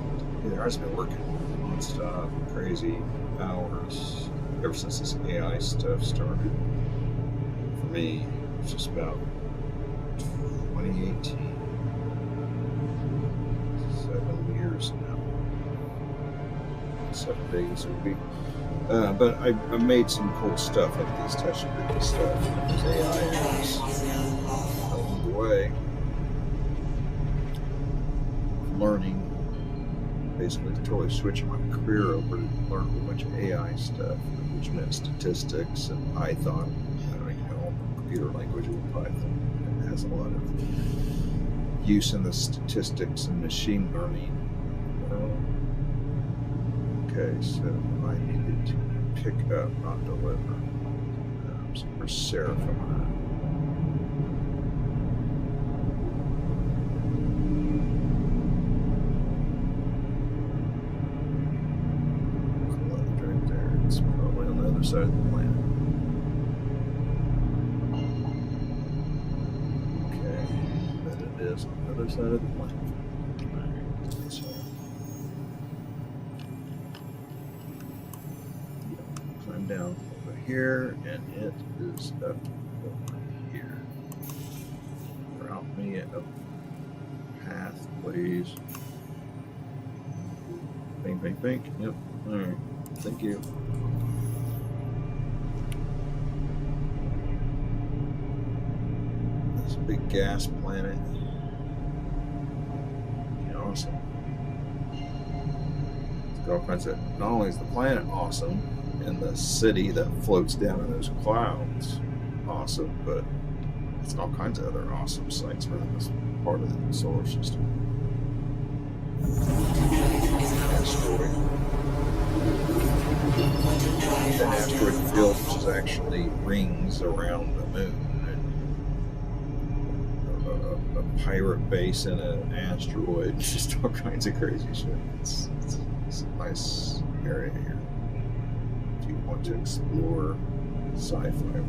Yeah, I've been working non-stop, crazy hours ever since this AI stuff started. For me, it's just about 2018. 7 years now. 7 days a week. But I made some cool stuff like these touch video stuff. There's AI along the way. Learning, basically totally switching my career over to learn a whole bunch of AI stuff, which meant statistics and Python. Computer language with Python. It has a lot of use in the statistics and machine learning. Okay, so I needed to pick up, not deliver. So where's Sarah from that? side of the planet. Okay, but it is on the other side of the planet. Alright, so climb down over here, and it is up over here. Route me a path, please. Bing, bing, bing. Yep. Alright. Thank you. This big gas planet. Yeah, awesome. It's got all kinds of. Not only is the planet awesome, and the city that floats down in those clouds awesome, but it's all kinds of other awesome sites around this part of the solar system. Asteroid. An asteroid field, which is actually rings around the moon, and a pirate base in an asteroid, just all kinds of crazy shit. It's a nice area here if you want to explore sci-fi.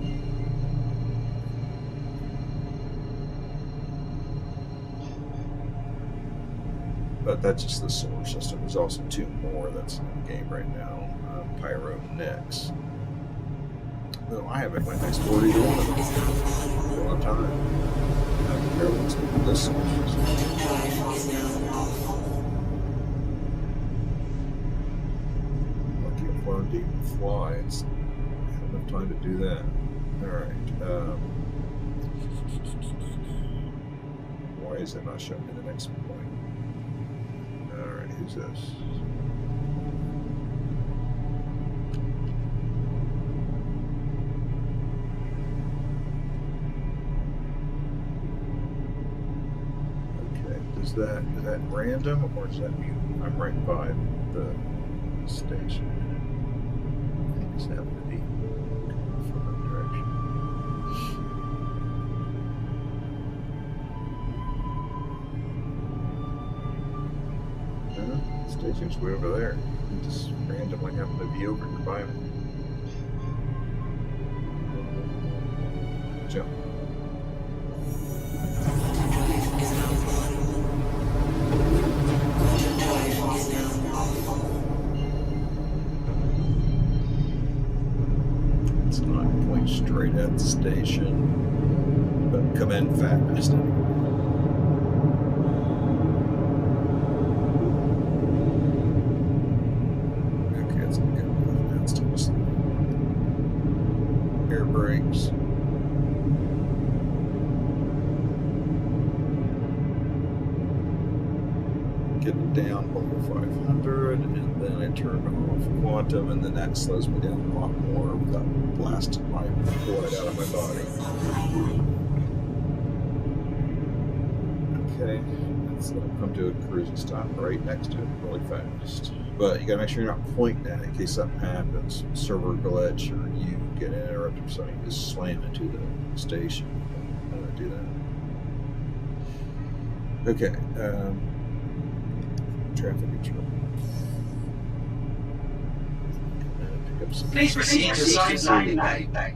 But that's just the solar system. There's also two more that's in the game right now. Pyro Nex. Though I haven't went next door to either one of them for a long time. I haven't barely explored this solar system. Lucky I've learned to even fly. It's I have enough time to do that. Alright. Why is it not showing me the next point? Alright, who's this? Okay, is that random or is that mute? I'm right by the station. I think it's happened to be coming from that direction. The station's way over there. It just randomly happened to be over nearby me. Jump. It's not point straight at the station, but come in fast. Air brakes. Get it down below 500, and then I turn off quantum, and then that slows me down a lot more without blasting my blood out of my body. Okay, let's come to a cruising stop right next to it really fast. But you gotta make sure you're not pointing at it in case something happens. Server glitch or you get interrupted or something, you just slam into the station. I don't do that. Okay, traffic control. Pick up some. Please proceed to side landing bay.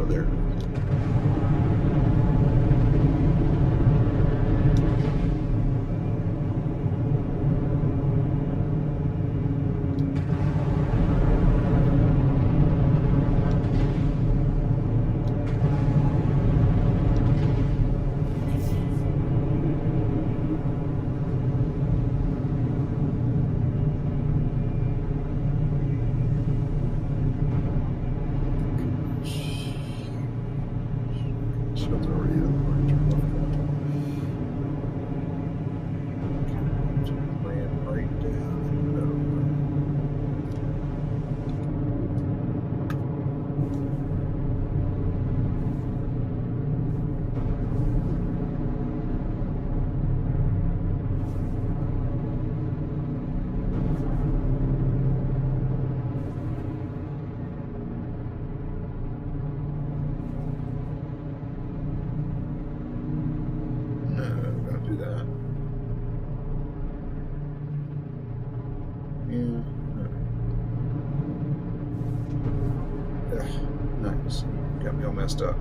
There. So, got me all messed up.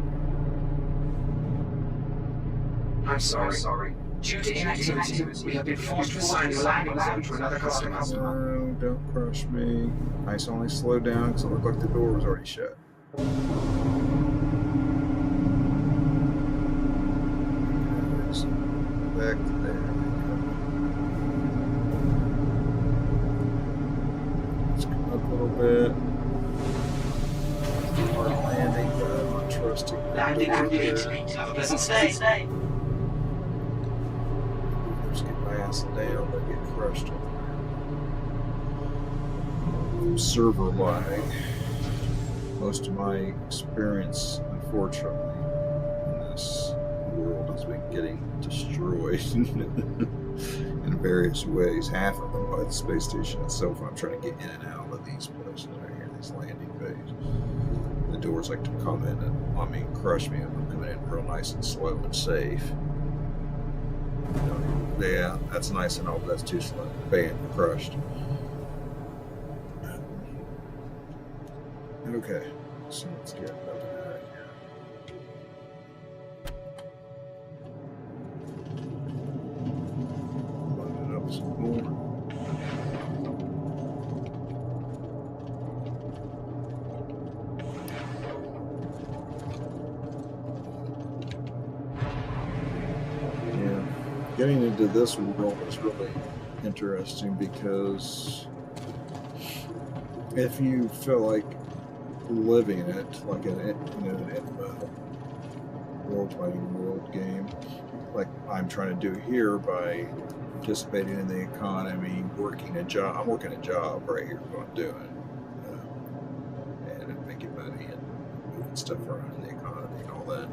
I'm sorry. Due to inactivity, we have been forced to assign your landing zone to another customer. No, don't crush me. Ice only slowed down because it looked like the door was already shut. Back to there. Let's come up a little bit. Hard landing, but I'm not trusting. Landing complete. Have a pleasant stay. Just get my ass down, but get crushed from server lag. Most of my experience, unfortunately, in this world has been getting destroyed in various ways. Half of them by the space station itself. I'm trying to get in and out of these places right here, these landing bays. The doors like to come in and crush me. I'm coming in real nice and slow and safe. Yeah, that's nice and all, but that's too slow. Bam, crushed. Okay, so let's get up and out of here. Load it up some more. Getting into this world is really interesting because if you feel like living in it, like an world game, like I'm trying to do here by participating in the economy, working a job. I'm working a job right here, what I'm doing, and I'm making money and moving stuff around in the economy and all that.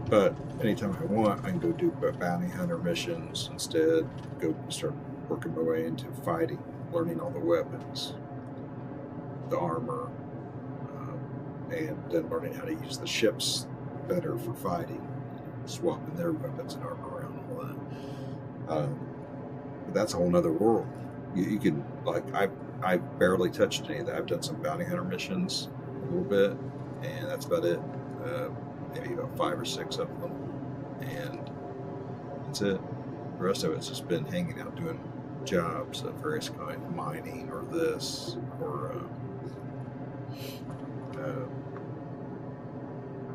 But anytime I want, I can go do bounty hunter missions instead, go start working my way into fighting, learning all the weapons, the armor, and then learning how to use the ships better for fighting, swapping their weapons and armor around and all that. But that's a whole nother world. You can, like, I barely touched any of that. I've done some bounty hunter missions a little bit, and that's about it. Maybe about 5 or 6 of them, and that's it. The rest of it's just been hanging out doing jobs of various kinds, mining or this, or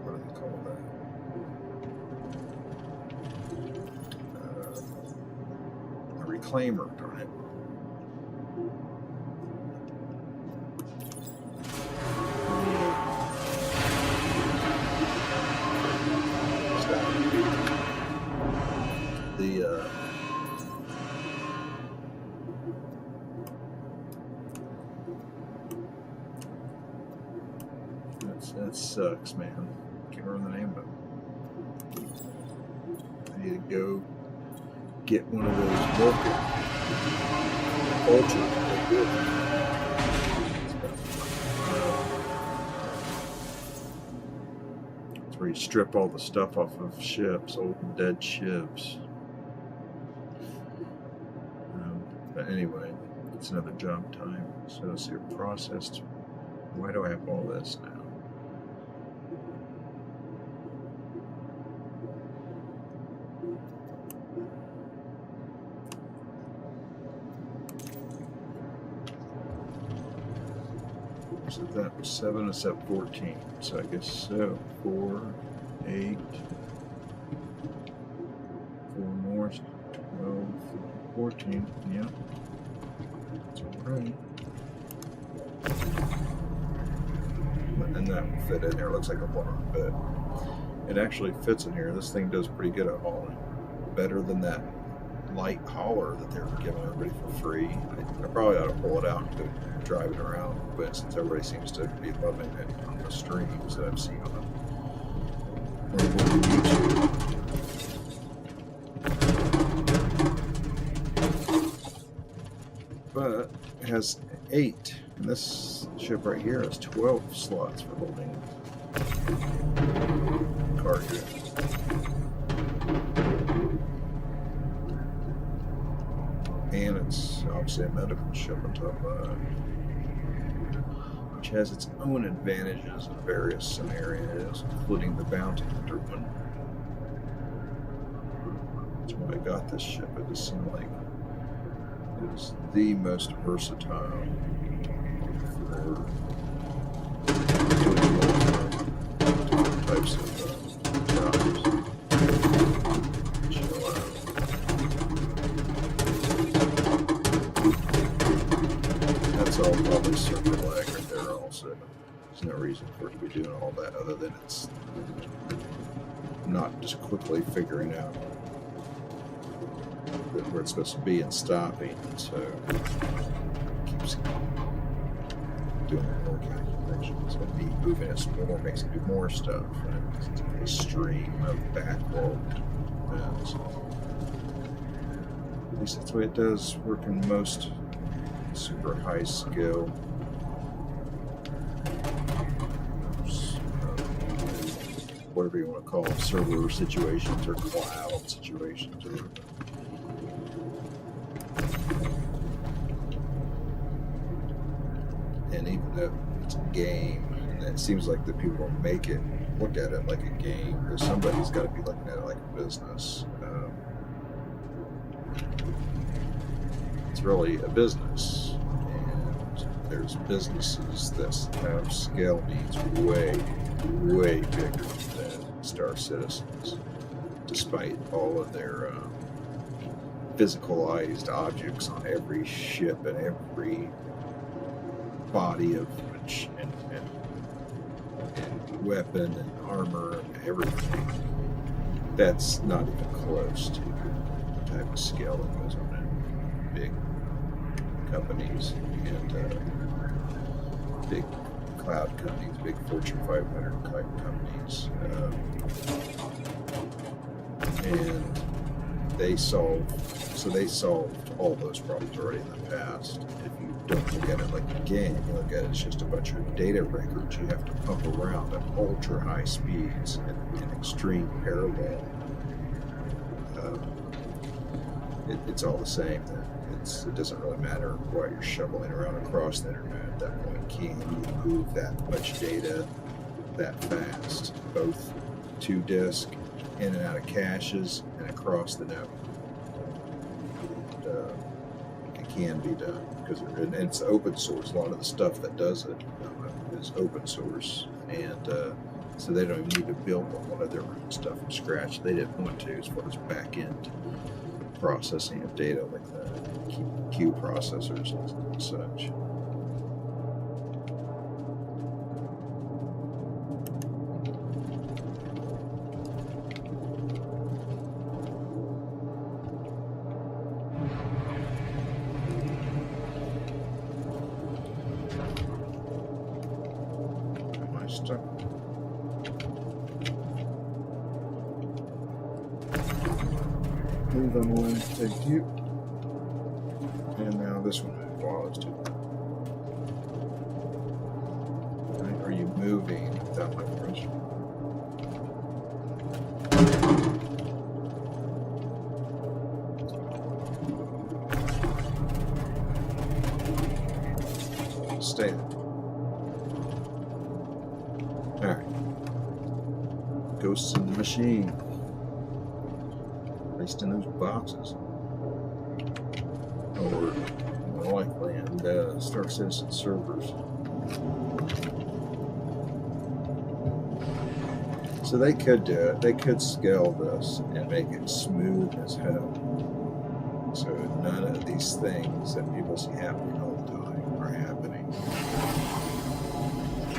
what do they call that? A reclaimer, darn it. That sucks, man. Can't remember the name of it. I need to go get one of those working vultures. It's where you strip all the stuff off of ships, old and dead ships. But anyway, it's another job time. So let's see, processed. Why do I have all this now? So that was 7 and 7, 14. So I guess 4, 8, 4 more, 12, 14. Yeah, that's all right. And that will fit in there. Looks like a bar, but it actually fits in here. This thing does pretty good at hauling. Better than that light hauler that they were giving everybody for free. I probably ought to pull it out and go drive it around, but since everybody seems to be loving it on the streams that I've seen on YouTube. But it has 8, and this ship right here has 12 slots for holding cargo. And it's obviously a medical ship on top of that. which has its own advantages in various scenarios, including the bounty hunter one. That's why I got this ship. It just seemed like it was the most versatile for doing multiple types of jobs. That's all probably server lag right there also. There's no reason for it to be doing all that other than it's not just quickly figuring out where it's supposed to be and stopping, so it keeps doing more calculations. And me moving it more makes it do more stuff, and it's a stream of backlog. So at least that's the way it does work in most super high skill whatever you want to call them, server situations or cloud situations or whatever. And even though it's a game, and it seems like the people who make it look at it like a game, because somebody's got to be looking at it like a business. It's really a business, and there's businesses that have scale needs way bigger than Star Citizens, despite all of their physicalized objects on every ship and every body of and weapon and armor and everything. That's not even close to the type of scale that goes on in big companies and big cloud companies, big Fortune 500 type companies, and they solved all those problems already in the past. If you don't look at it like a game, you look at it as just a bunch of data records you have to pump around at ultra high speeds and extreme parallel. It's all the same. It doesn't really matter why you're shoveling around across the internet at that point. Can you move that much data that fast, both to disk, in and out of caches, and across the network? It can be done because it's open source. A lot of the stuff that does it is open source, and so they don't even need to build a lot of their own stuff from scratch. They didn't want to, as far as back end processing of data like the Q processors and such. Am I stuck? Move on one, take you. And now this one, wow, it's too right, are you moving without my permission? Stay there. Alright. Ghosts in the machine. Placed in those boxes. Or more likely in Star Citizen servers. So they could do it. They could scale this and make it smooth as hell. So none of these things that people see happening all the time are happening.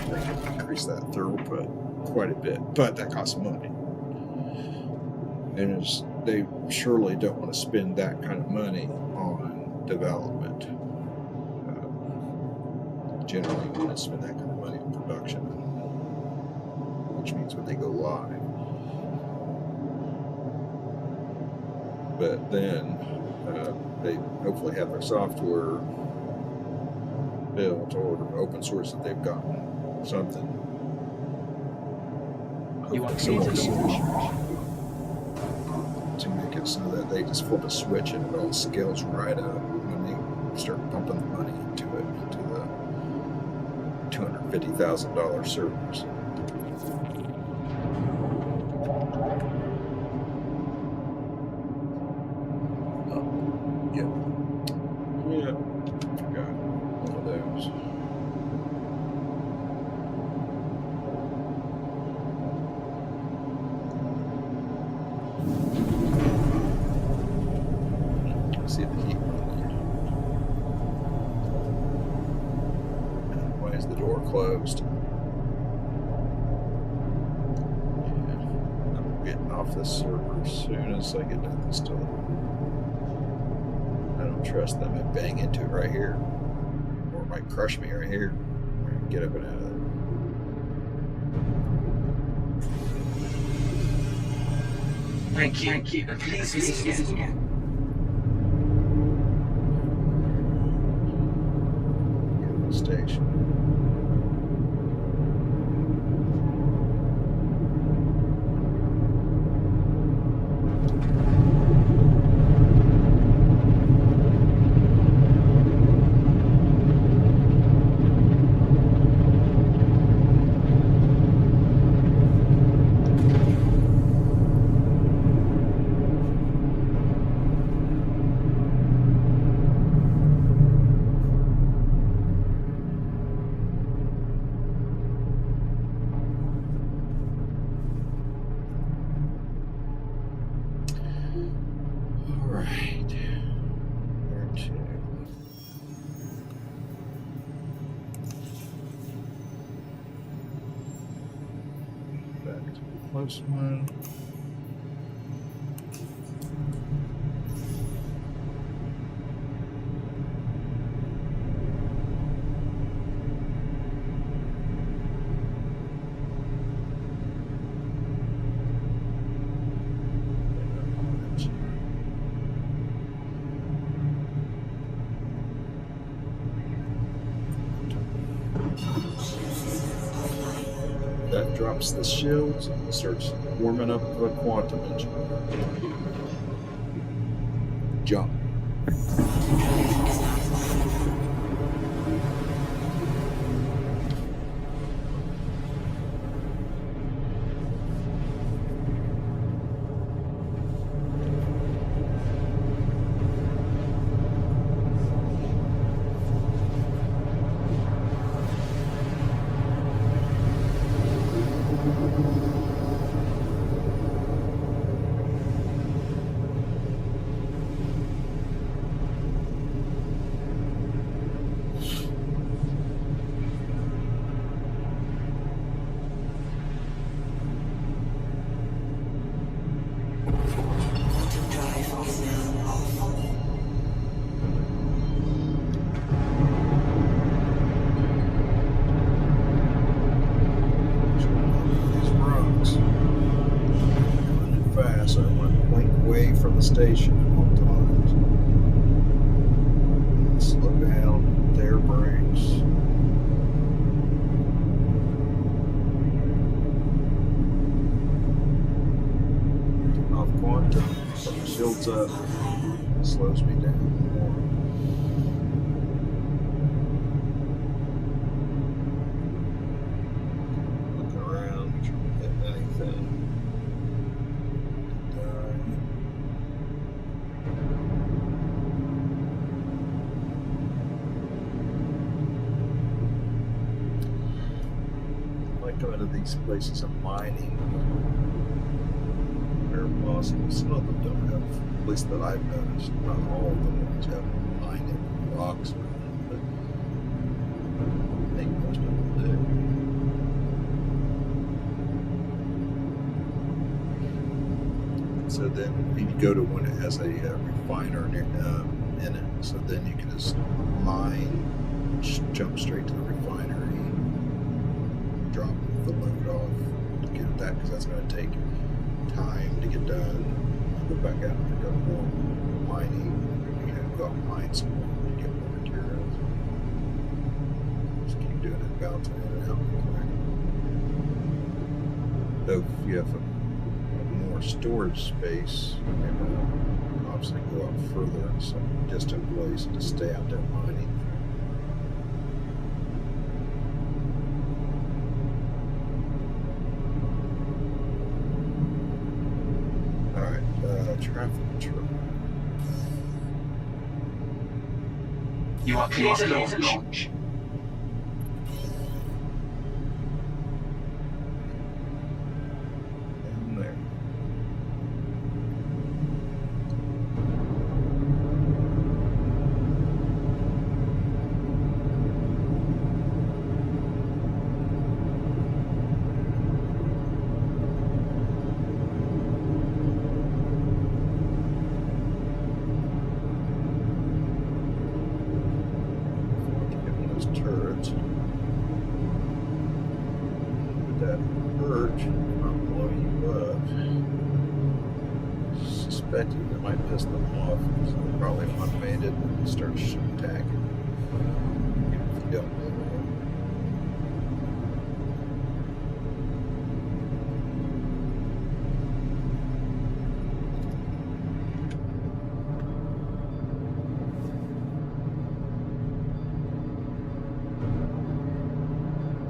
They could increase that throughput quite a bit, but that costs money. And they surely don't want to spend that kind of money on development. Generally, you want to spend that kind of money on production, which means when they go live. But then they hopefully have their software built or open source that they've gotten something. You want to make it so that they just flip a switch and it all scales right up when they start pumping the money into it, into the $50,000 servers. Yeah, got one of those. See the heat on there. Why is the door closed? Yeah, I'm getting off this server as soon as I get done this door. I don't trust them to bang into it right here, or it might crush me right here. Get up and out of there. Thank you. And please visit again. Station. Close one. That drops the shields and starts warming up the quantum engine. Jump. From the station at all times. Slow down, there brakes. Off quantum, put the shields up, slows me down more. Looking around, trying to hit anything. Going to these places of mining where possible. Some of them don't have, at least that I've noticed, not all of the ones have mining rocks around, but I think most of them do. So then you go to one that has a refiner in it, so then you can just mine, jump straight to the refinery, drop the load off to get that, because that's going to take time to get done. Go back out and pick up more mining, go out and mine some more to get more materials. Just keep doing it, bouncing in and out real quick. Though if you have more storage space, you can obviously go out further in some distant place and just stay out there mining. traffic control. You are clear to launch. Down there. Turrets. Would that hurt? I'll blow you up. Suspecting that might piss them off because they're probably unmanned and start attacking. Even if you don't blow them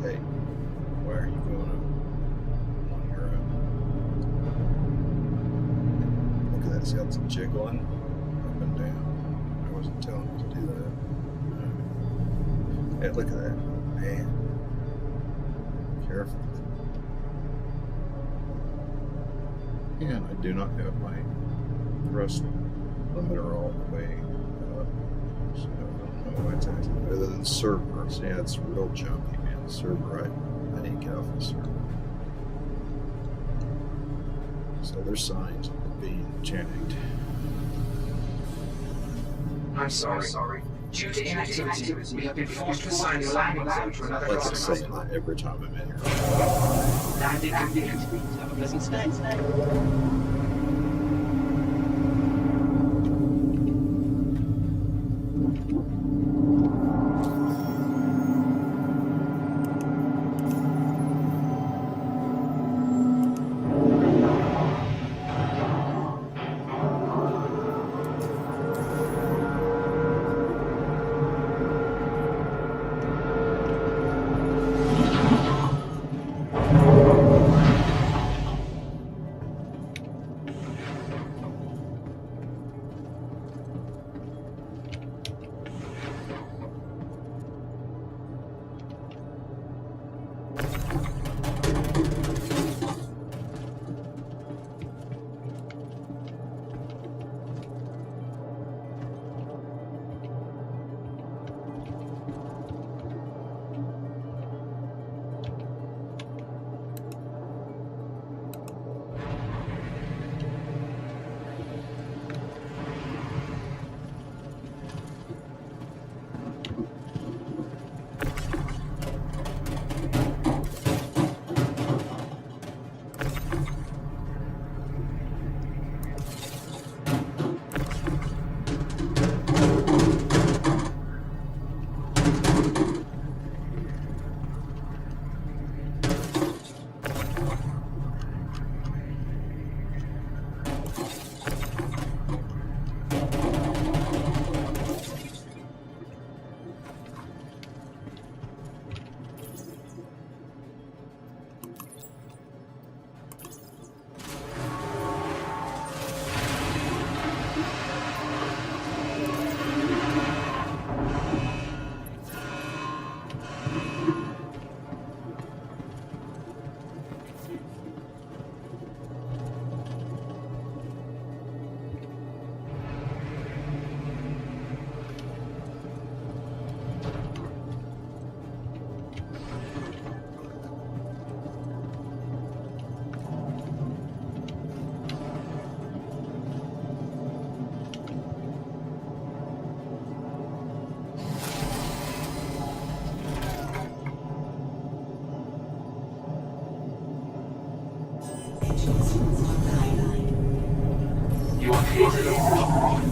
Hey, why are you going on your own? Look at that, see how it's jiggling up and down? I wasn't telling it to do that. Hey, look at that. Man. Careful. And I do not have my thrust limiter all the way up. So I don't know what's actually other than server. So yeah, it's real jumpy, man. The server, I need to get off the server. So there's signs of it being jacked. I'm sorry. Due to inactivity, we have been forced to assign your landing zone to another Like I say customer. that every time I'm in here. Landing complete. Have a pleasant stay. You are clear to launch.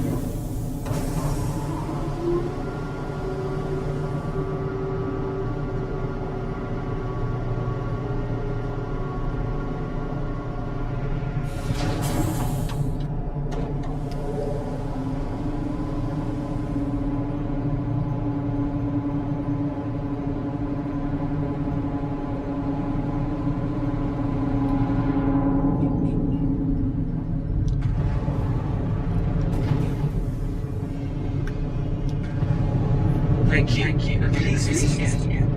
Thank you, and please visit again.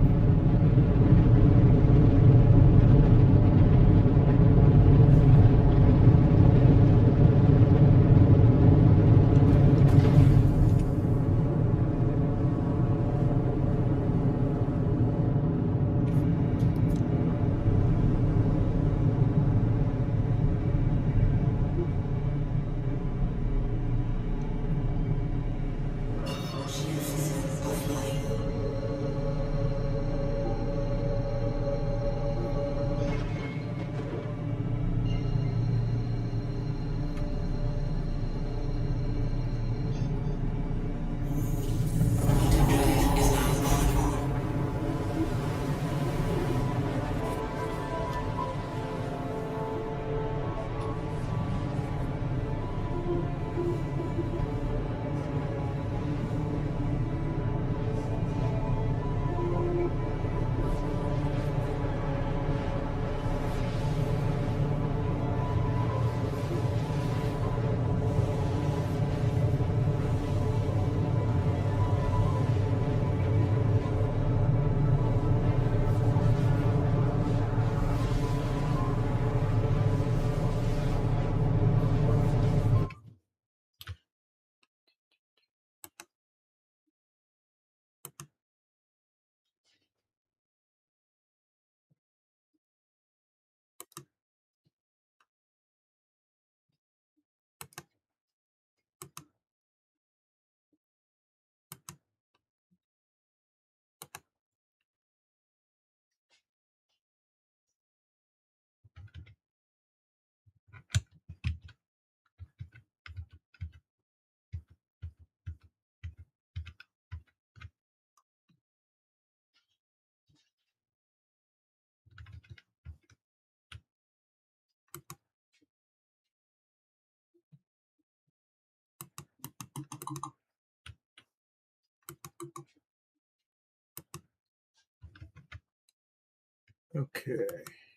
Okay,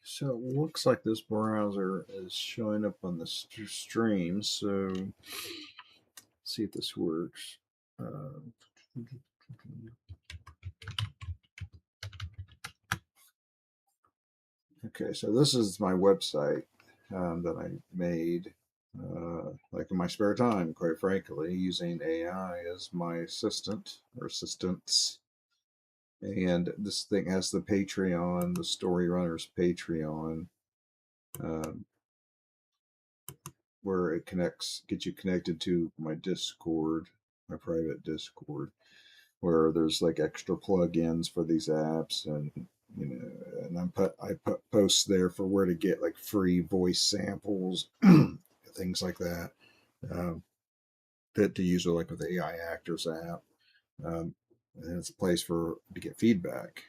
so it looks like this browser is showing up on the stream. So let's see if this works. Okay, so this is my website that I made, like in my spare time, quite frankly, using AI as my assistant or assistants. And this thing has the Patreon, the Story Runners Patreon, um, where it gets you connected to my Discord, my private Discord, where there's like extra plugins for these apps, and and I put posts there for where to get like free voice samples, things like that, um, that to use like with the AI Actors app, and it's a place for to get feedback.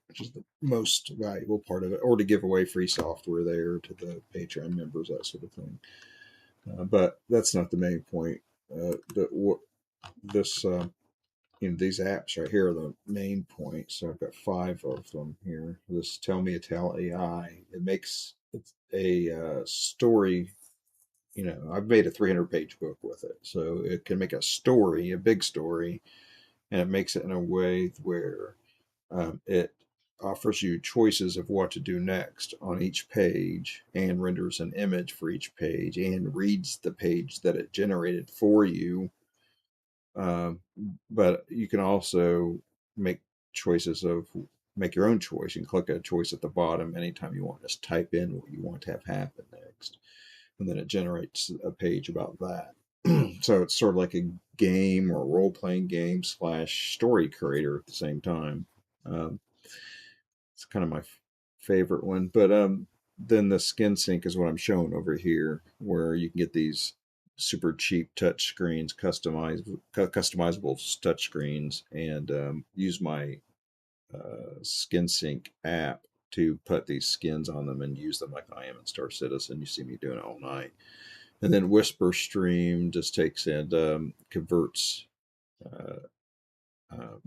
Which is the most valuable part of it, or to give away free software there to the Patreon members, that sort of thing. But that's not the main point. This these apps right here are the main point. So I've got 5 of them here. This Tell Me a Tell AI. It makes a story. I've made a 300-page book with it, so it can make a story, a big story, and it makes it in a way where it offers you choices of what to do next on each page, and renders an image for each page, and reads the page that it generated for you. Um, but you can also make choices of make your own choice. You can click a choice at the bottom anytime you want. Just type in what you want to have happen next, and then it generates a page about that. So it's sort of like a game or a role-playing game slash story creator at the same time. Um, it's kind of my favorite one. But then the skin sync is what I'm showing over here, where you can get these super cheap touch screens, customizable touch screens, and use my skin sync app to put these skins on them and use them like I am in Star Citizen. You see me doing it all night. And then Whisper Stream just takes and converts uh, um,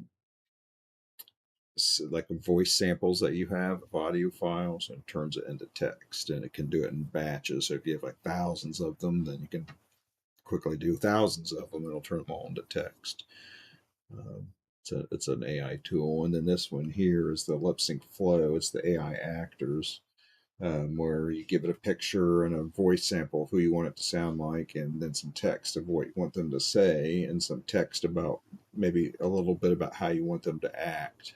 like voice samples that you have of audio files, and turns it into text, and it can do it in batches. So if you have like thousands of them, then you can quickly do thousands of them, and it'll turn them all into text. It's an AI tool, and then this one here is the lip sync flow. It's the AI actors, where you give it a picture and a voice sample of who you want it to sound like, and then some text of what you want them to say, and some text about maybe a little bit about how you want them to act.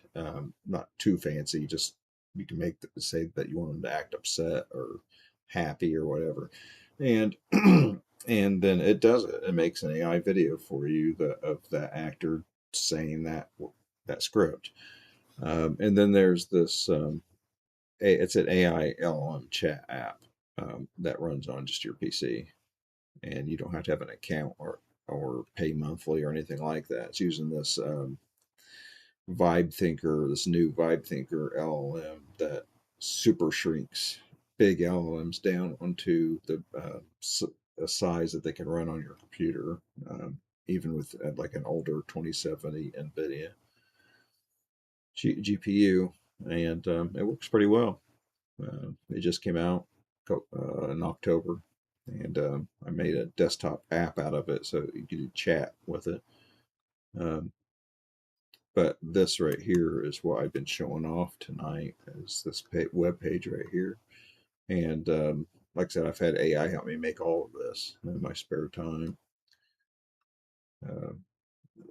Not too fancy, just you can make say that you want them to act upset or happy or whatever, and and then it does it. It makes an AI video for you of that actor saying that script. And then there's this it's an AI LLM chat app that runs on just your PC, and you don't have to have an account or pay monthly or anything like that. It's using this this new Vibe Thinker LLM that super shrinks big LLMs down onto a size that they can run on your computer, even with like an older 2070 NVIDIA GPU, and it works pretty well. It just came out in October, and I made a desktop app out of it so you could chat with it. Um, but this right here is what I've been showing off tonight, is this web page right here. And like I said, I've had AI help me make all of this in my spare time. Uh,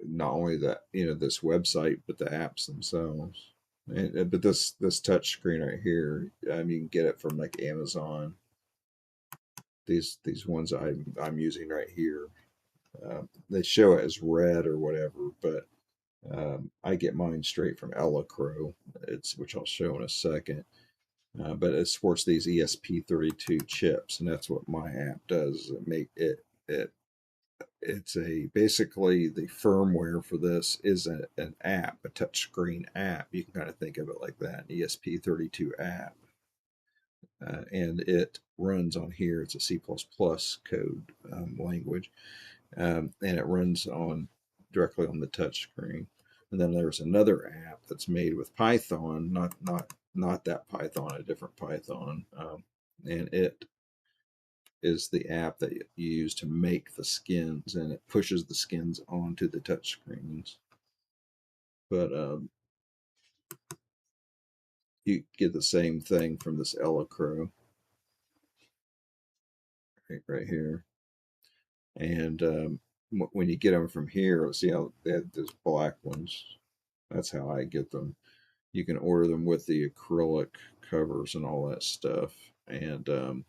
Not only that, this website, but the apps themselves. And but this touch screen right here, you can get it from like Amazon. These ones I'm using right here, they show it as red or whatever, but I get mine straight from Elecro. Which I'll show in a second. But it supports these ESP32 chips, and that's what my app does. It's basically the firmware for this is an app, a touchscreen app. You can kind of think of it like that, an ESP32 app. And it runs on here. It's a C++ code language, and it runs on directly on the touchscreen. And then there's another app that's made with Python, not that Python, a different Python, and it is the app that you use to make the skins, and it pushes the skins onto the touchscreens. But you get the same thing from this Elecro right here. And when you get them from here, let's see how they have those black ones. That's how I get them. You can order them with the acrylic covers and all that stuff, and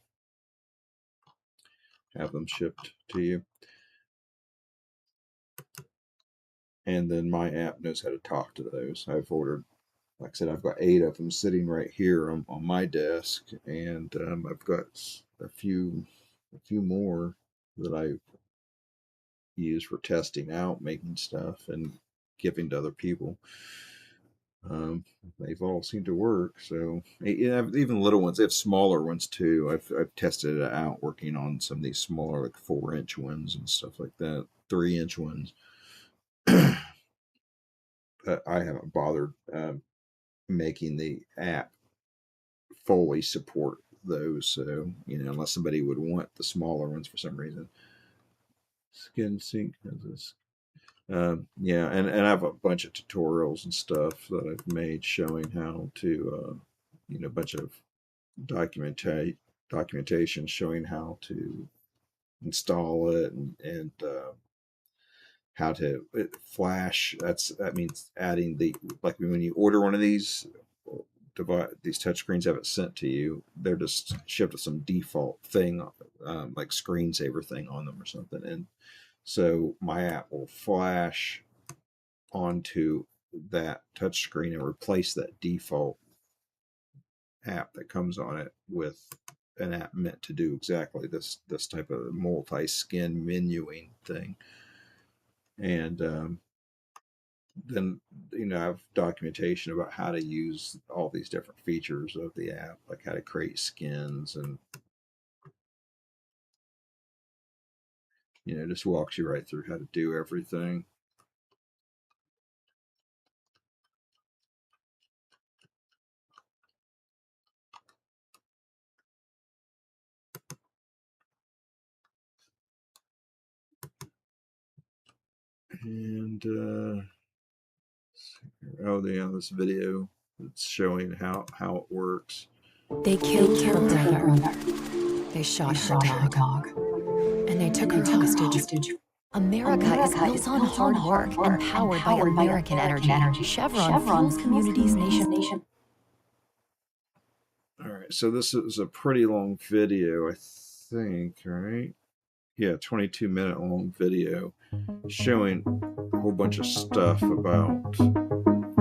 have them shipped to you. And then my app knows how to talk to those. I've ordered, like I said, I've got 8 of them sitting right here on my desk, and I've got a few more that I use for testing out, making stuff, and giving to other people. They've all seemed to work. So even little ones, they have smaller ones too. I've tested it out working on some of these smaller, like 4-inch ones and stuff like that, 3-inch ones. But I haven't bothered making the app fully support those. So unless somebody would want the smaller ones for some reason. Skin sync has this. Yeah, and I have a bunch of tutorials and stuff that I've made showing how to, a bunch of documentation showing how to install it, and how to flash. That means adding like when you order one of these these touchscreens, have it sent to you, they're just shipped with some default thing, like screensaver thing on them or something, and so my app will flash onto that touchscreen and replace that default app that comes on it with an app meant to do exactly this type of multi-skin menuing thing. And then I have documentation about how to use all these different features of the app, like how to create skins, and just walks you right through how to do everything. And Oh, yeah, this video. It's showing how it works. They killed her brother. They shot her dog. And they took her hostage. America is built on hard work and powered by American energy. Chevron fuels communities nation. All right, so this is a pretty long video, I think, right? Yeah, 22-minute long video showing a whole bunch of stuff about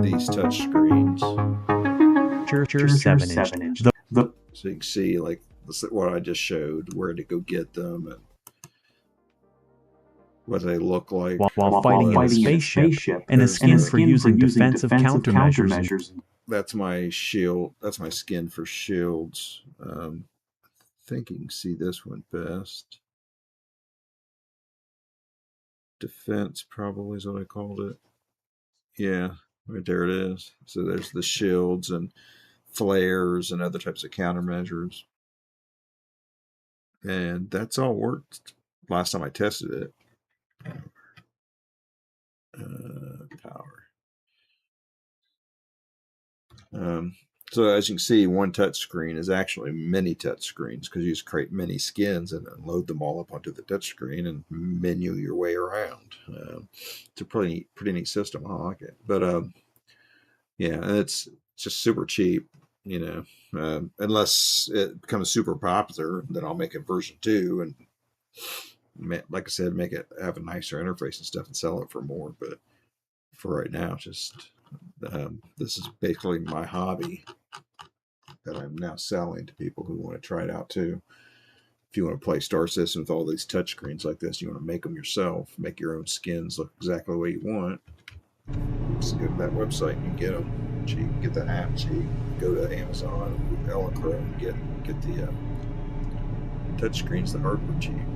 these touch screens. Churcher 7-inch. So you can see like what I just showed, where to go get them, and what they look like While fighting in a spaceship and a skin for using defensive countermeasures. That's my shield. That's my skin for shields. I think you can see this one best. Defense probably is what I called it. Yeah, right there it is. So there's the shields and flares and other types of countermeasures. And that's all worked last time I tested it. Power. So as you can see, one touch screen is actually many touch screens, because you just create many skins and then load them all up onto the touch screen and menu your way around. It's a pretty neat system. I like it. But yeah, and it's just super cheap. You know, unless it becomes super popular, then I'll make a version 2 and, like I said, make it have a nicer interface and stuff and sell it for more. But for right now, just this is basically my hobby that I'm now selling to people who want to try it out too. If you want to play Star System with all these touchscreens like this, you want to make them yourself, make your own skins look exactly the way you want, just go to that website and you get them cheap. Get the app cheap. Go to Amazon, Electro, and get the touchscreens, the hardware cheap.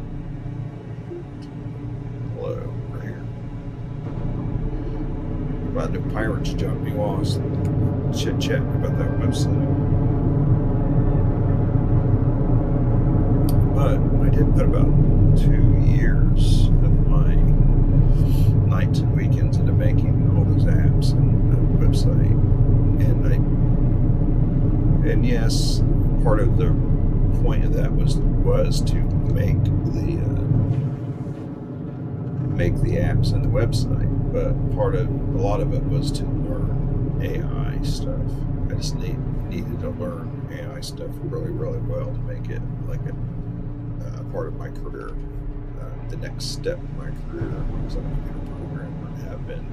Hello, right here. About new pirates jumped me while I was chit-chatting about that website. But I did put about 2 years of my nights and weekends into making all those apps and that website. And yes, part of the point of that was to make the apps and the website. But a lot of it was to learn AI stuff. I just needed to learn AI stuff really, really well to make it like a part of my career. The next step in my career as a computer programmer, and have been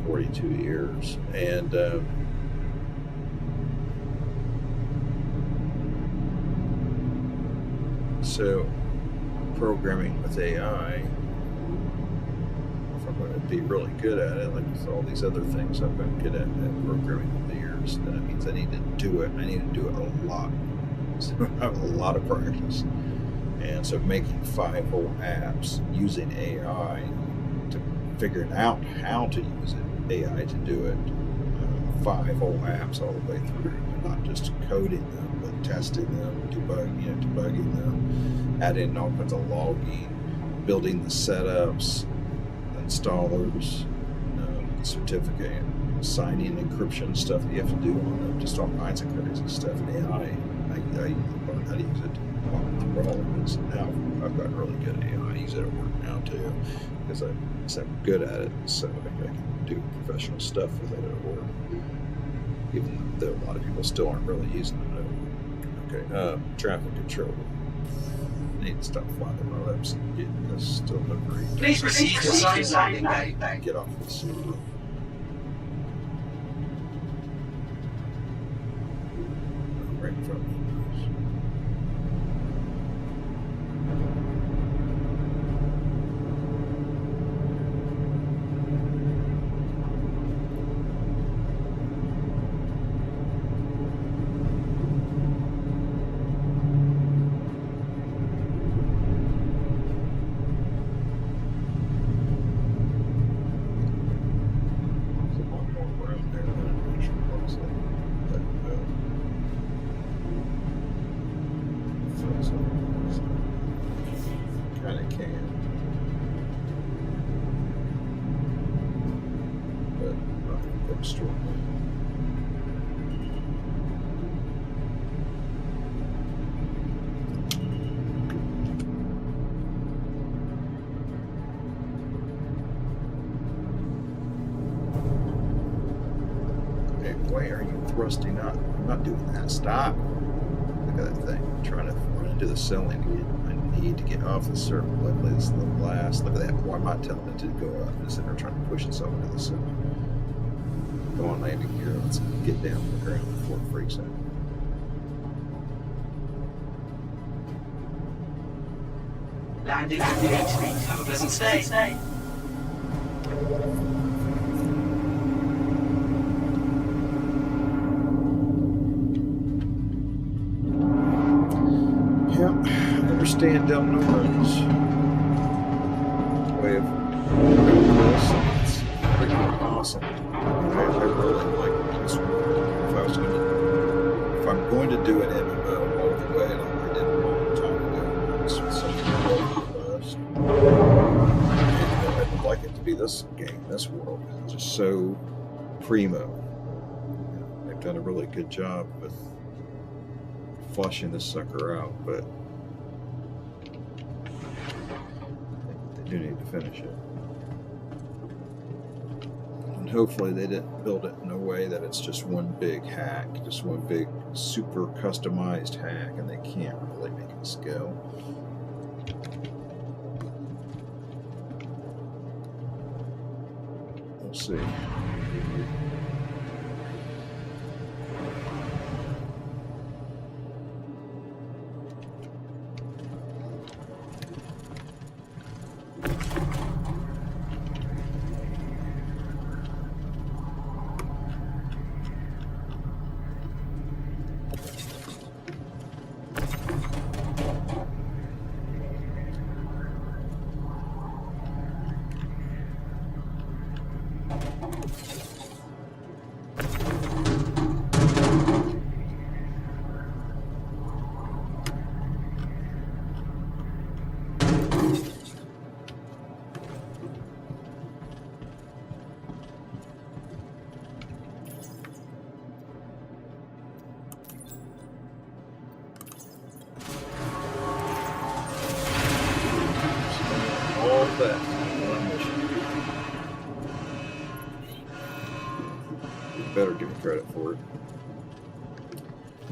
for 42 years. And so programming with AI, if I'm going to be really good at it, like with all these other things I've been good at programming over the years, then it means I need to do it. I need to do it a lot. So I have a lot of practice. And so making 5 whole apps using AI to figuring out how to use it, AI to do it, 5 whole apps all the way through, not just coding them, but testing them, debugging them, adding all kinds of logging, building the setups, installers, certificate, signing, encryption stuff that you have to do on them, just all kinds of crazy stuff. And AI, I learned how to use it through all of this. Now I've gotten really good at AI. I use it at work now too, because I'm good at it, so I can do professional stuff with it at work, even though a lot of people still aren't really using it at work. Okay, traffic control. I need to stop flying the roads and get this still delivery. Please proceed to assigned landing bay. Get off the sewer. Right in front of me. destroyed. Hey, why are you thrusting up? I'm not doing that. Stop. Look at that thing. I'm trying to run into the ceiling again. I need to get off the circle. Luckily, this little blast. Look at that. Why am I telling it to go up? It's sitting there trying to push itself into the ceiling. Go on landing gear. Let's get down to the ground before it freaks out. Landing complete. Have a pleasant stay. Yeah, I understand Del Nor's way of doing this. It's freaking awesome. I really like this one. If I'm going to do an MMO all the way, like I did a long time ago, it's something I'd like it to be this game, this world. It's just so primo. They've done a really good job with flushing this sucker out, but they do need to finish it. And hopefully they didn't build it in a way that it's just one big hack, just one big super customized hack, and they can't really make it scale. We'll see. All that one mission. You better give me credit for it.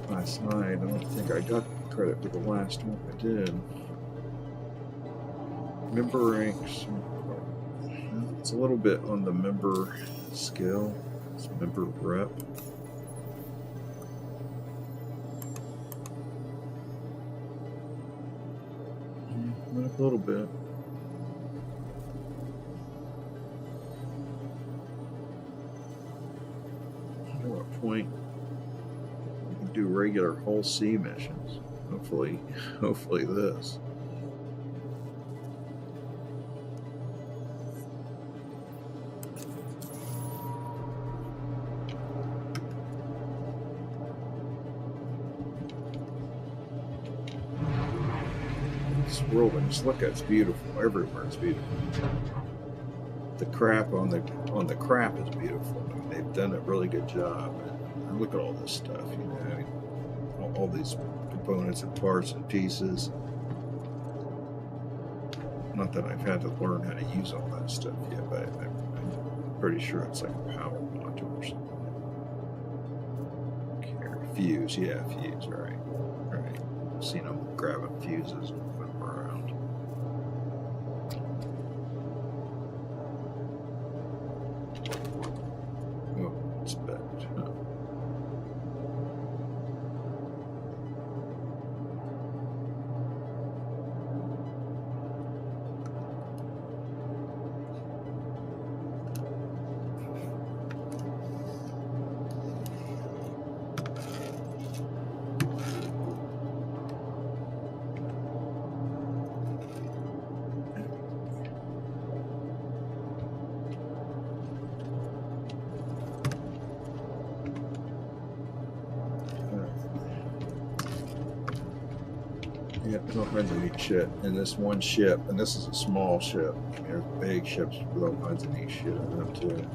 Last night, I don't think I got credit for the last one I did. Member ranks. It's a little bit on the member skill. It's member rep. A little bit. At what point we can do regular whole sea missions? Hopefully this. World, and just look at it's beautiful everywhere. It's beautiful. The crap on the crap is beautiful. I mean, they've done a really good job. And look at all this stuff, you know, all these components and parts and pieces. Not that I've had to learn how to use all that stuff yet, but I'm pretty sure it's like a power module or something. Okay, fuse, yeah, fuse, right. I've seen them grabbing fuses and putting them around. Oh, it's bad. Huh. Yeah, there's all kinds of neat shit in this one ship, and this is a small ship. I mean, there's big ships with all kinds of neat shit in them too.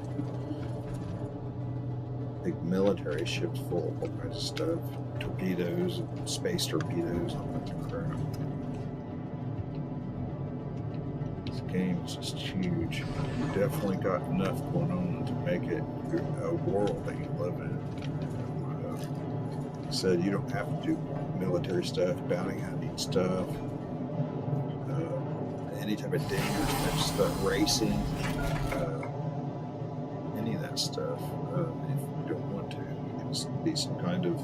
big military ships full of all kinds of stuff, torpedoes, and space torpedoes, all kinds of crap. This game is just huge. Definitely got enough going on to make it a world that you live in. Like I said, you don't have to do military stuff, bounty hunting stuff, any type of dangerous type stuff, racing, any of that stuff. If you don't want to, you can just be some kind of,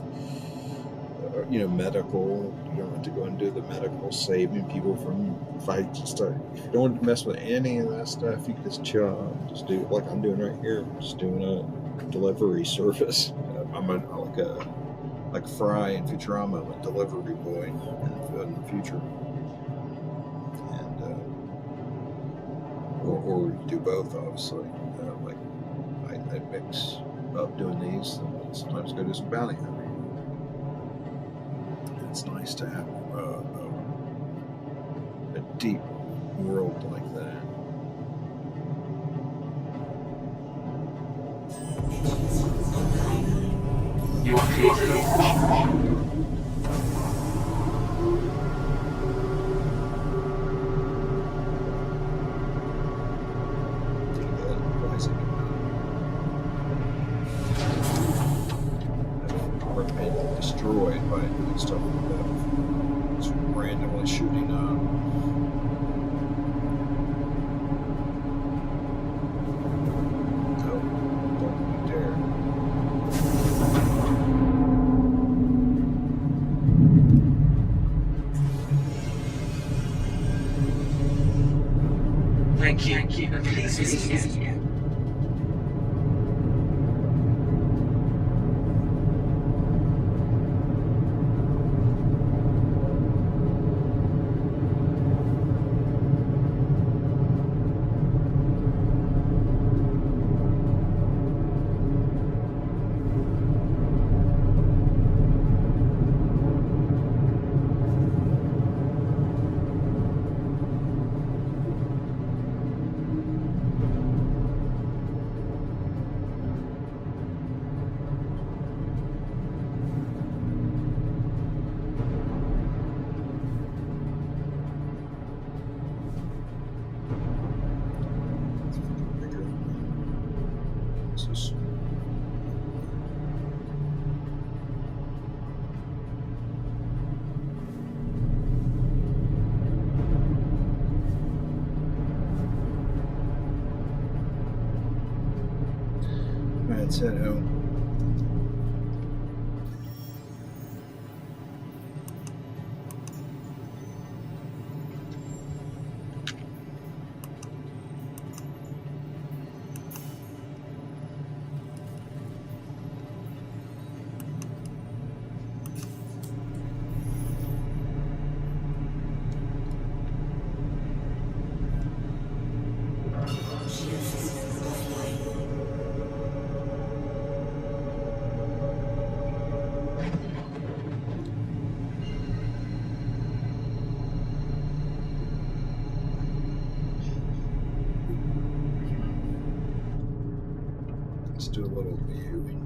medical. You don't have to go and do the medical, saving people from fights and stuff. If you don't want to mess with any of that stuff, you can just chill out, just do like I'm doing right here. I'm just doing a delivery service. I'm like Fry in Futurama, I'm a delivery boy in the future. Or you do both, obviously. Like I mix up doing these, and sometimes go do some bounty hunting. It's nice to have a deep world like that. You are clear. Destroyed by doing stuff like that. It's randomly shooting up. No, don't you dare. Thank you. Please visit here. Let's head home. Let's do a little viewing.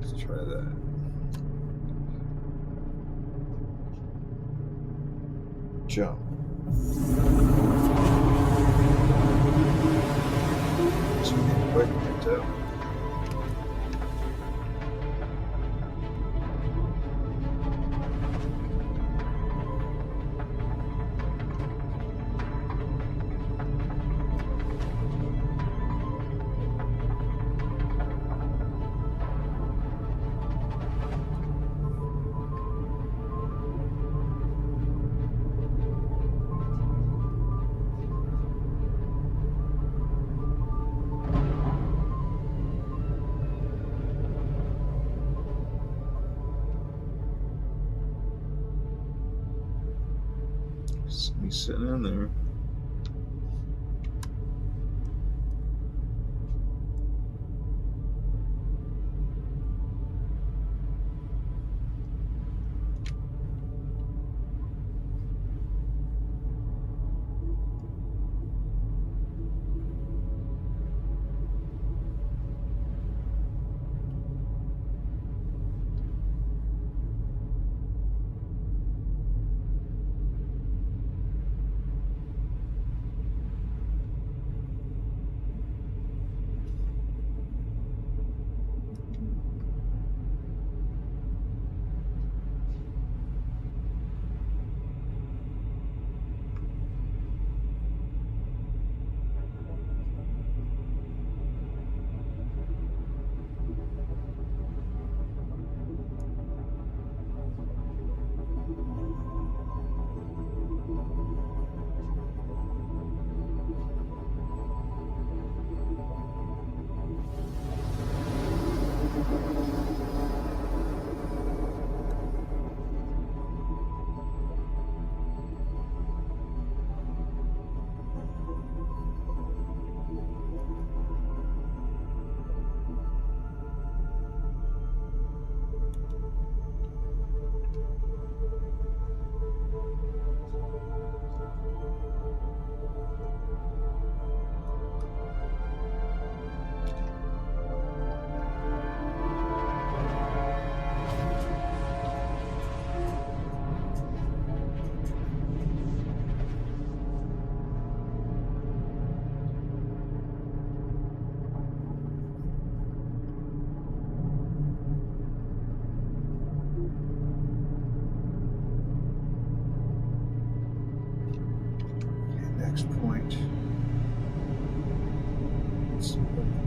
Let's try that. Jump. This will be quick to tell. He's sitting in there.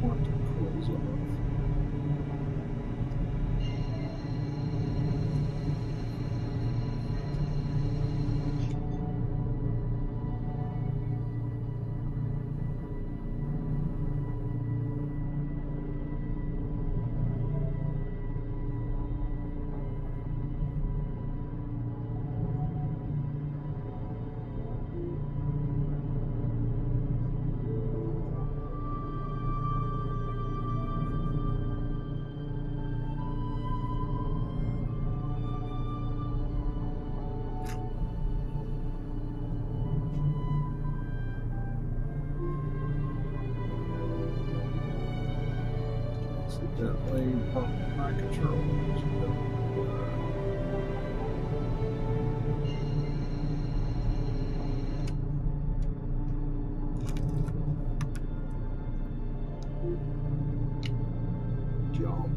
Quantum close off. Accidentally bumped my controls. Jump.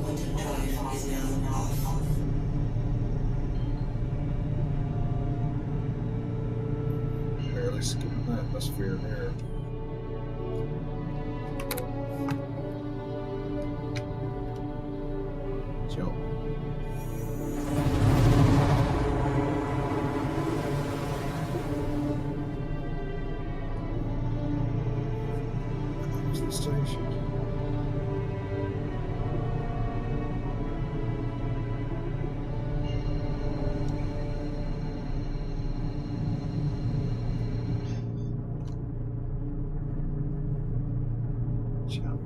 Quantum drive is now off. Barely skipping the atmosphere there. Jump. There's the station. Jump.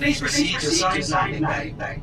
Please proceed to assigned landing bay.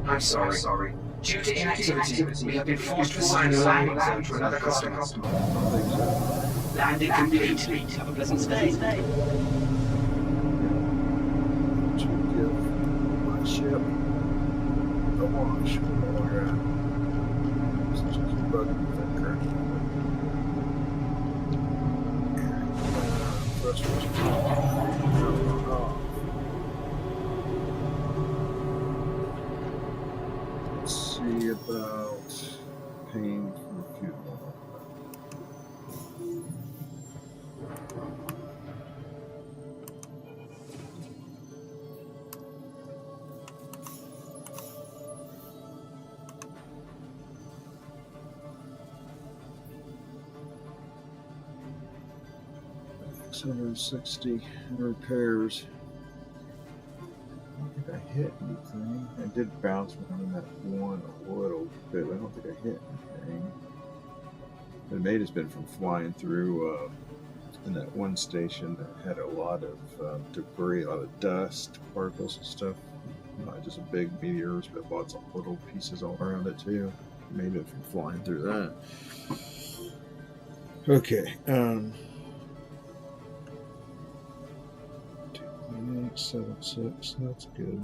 I'm sorry. Due to inactivity, we have been forced to assign a landing zone to another customer. Landing complete. Have a pleasant stay. show you where we're at. It's just bugging with that current. Thrusters off. Let's see about paying for fuel. $660 repairs. I don't think I hit anything. I did bounce around that one a little bit. I don't think I hit anything. It may have been from flying through in that one station that had a lot of debris, a lot of dust, particles and stuff. Not just big meteors, but lots of little pieces all around it too. Maybe from flying through that. Okay. 876, that's good.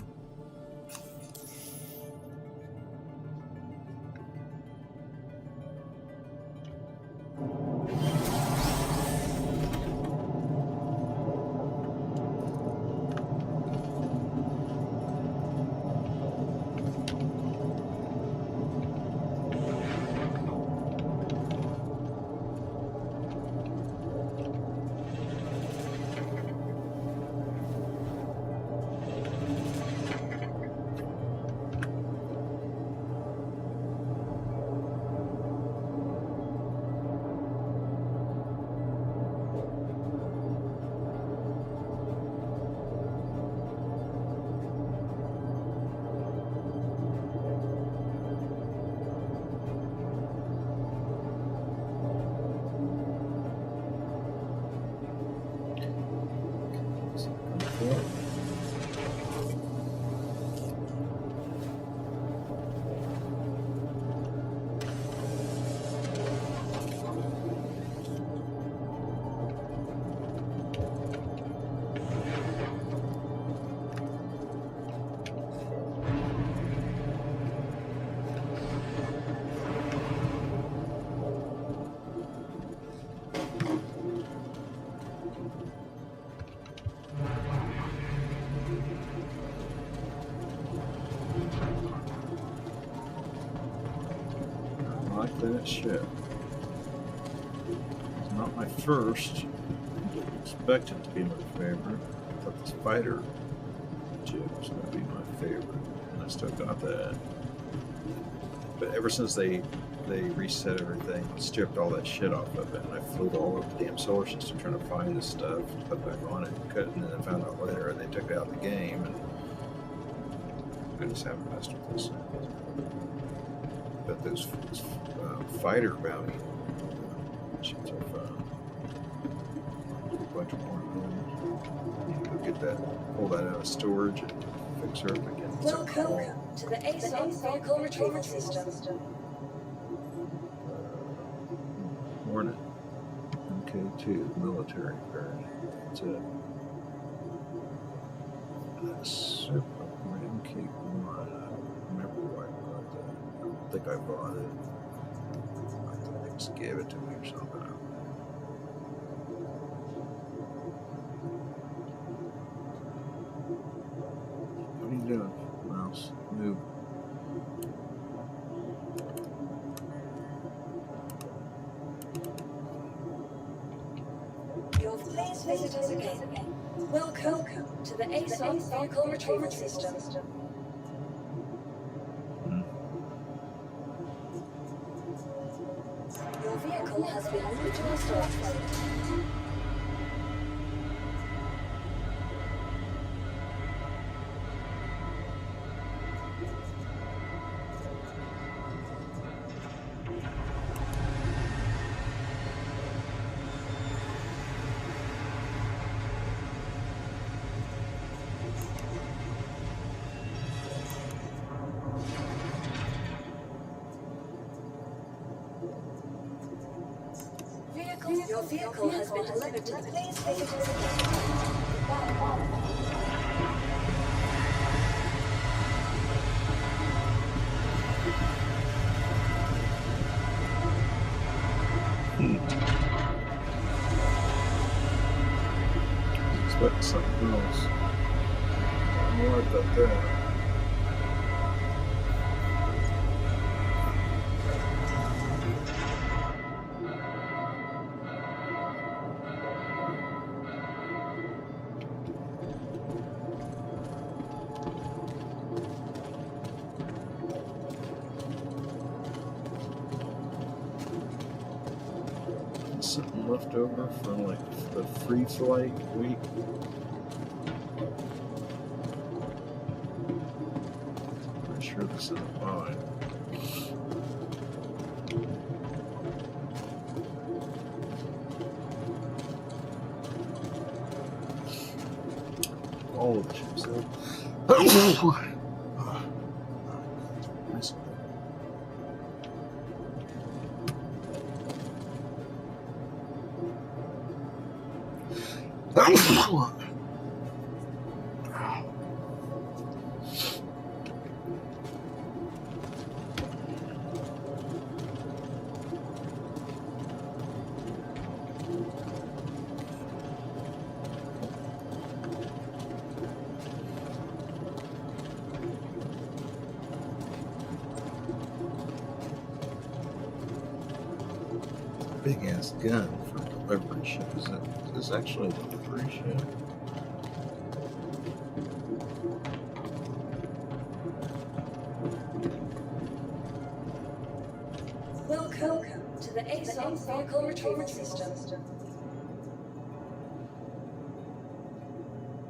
That ship. It's not my first. I didn't expect it to be my favorite. I thought this fighter ship was going to be my favorite, and I still got that. But ever since they reset everything, stripped all that shit off of it, and I flew all over the damn solar system trying to find this stuff, put back on it, and couldn't, and then I found out later they took it out of the game, and I just haven't messed with this. But those fighter bounty ships are fun. A bunch more of them. Go get that, pull that out of storage and fix her up again. Welcome to the ASON Vehicle Retrieval System. Hornet MK2 military variant. That's it. MK1. I don't remember why I bought that. I don't think I bought it. I think they just gave it to me or something. What are you doing, mouse? Move. Please visit us again. Welcome to the ASON Vehicle Retrieval System. Your vehicle has been moved to a storage facility. Your vehicle has been delivered to the please visit us again. expecting something else. I'm worried about that. Something left over from like the free flight week. Pretty sure this isn't mine. All of the ships though. Big ass gun for delivery ship. Is this actually a delivery ship? Welcome to the Xrathie Vehicle Retrieval System.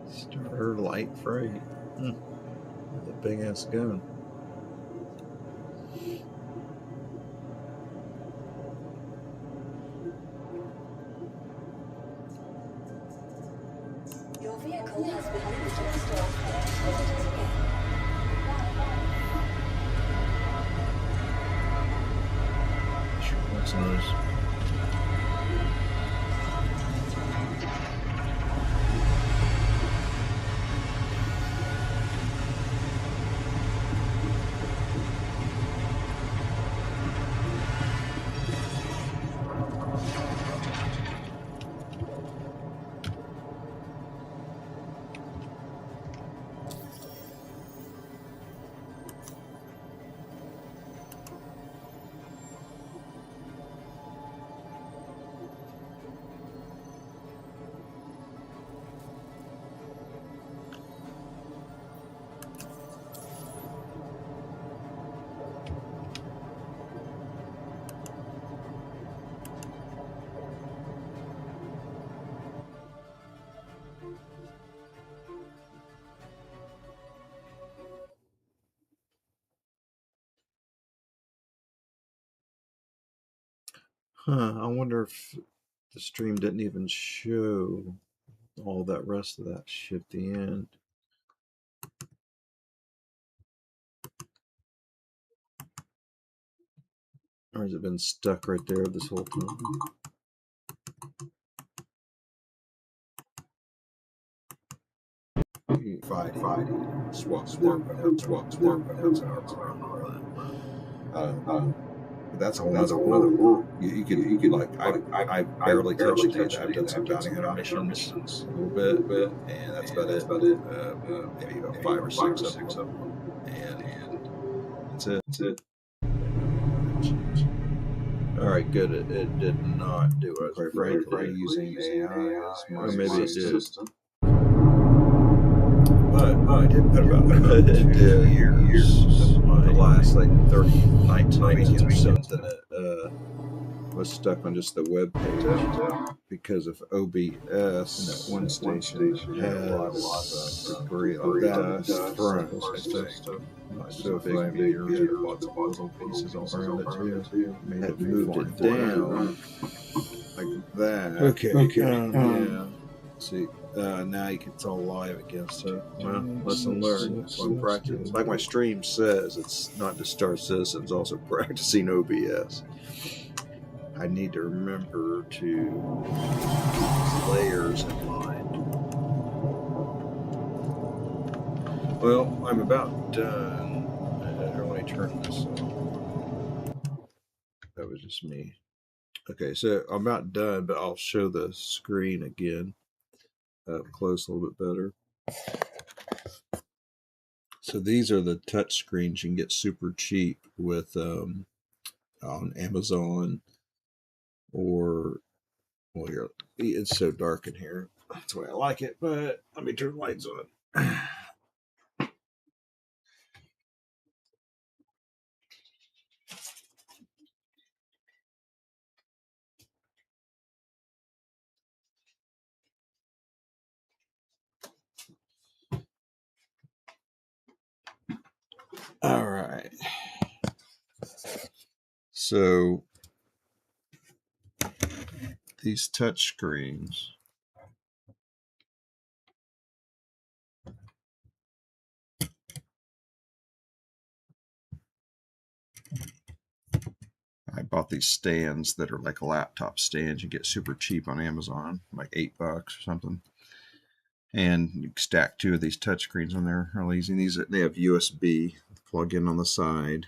Starter light freight. With a big ass gun. Your vehicle has been moved to the store. Visitors again. Sure, what's those? I wonder if the stream didn't even show all that rest of that shit at the end. Or has it been stuck right there this whole time? Fight, swap, that's a whole other world. You could like I barely touched it. I've done some bounty hunter missions a little bit, and that's about it. Maybe about 5 or 6 of them, and that's it. All right, good. It did not do it. Quite frankly, using AI, or maybe it did. But I did put about 2 years. The last like 30 nights or something. It was stuck on just the web page because of OBS. And that one station had a lot of debris on that front. So if I made lots of puzzle pieces all around it too, had moved it down like that. Okay. Yeah. See. Now you can tell live again. So, lesson learned. One practice. Like my stream says, it's not just Star Citizens, also practicing OBS. I need to remember to keep layers in mind. Well, I'm about done. Let me turn this on. That was just me. Okay, so I'm about done, but I'll show the screen again. up close a little bit better. So these are the touch screens you can get super cheap with on Amazon, or well, it's so dark in here. That's why I like it. But let me turn the lights on. All right. So these touch screens, I bought these stands that are like a laptop stand. You get super cheap on Amazon, like $8 or something. And you stack 2 of these touch screens on there really easy. These they have USB plug in on the side,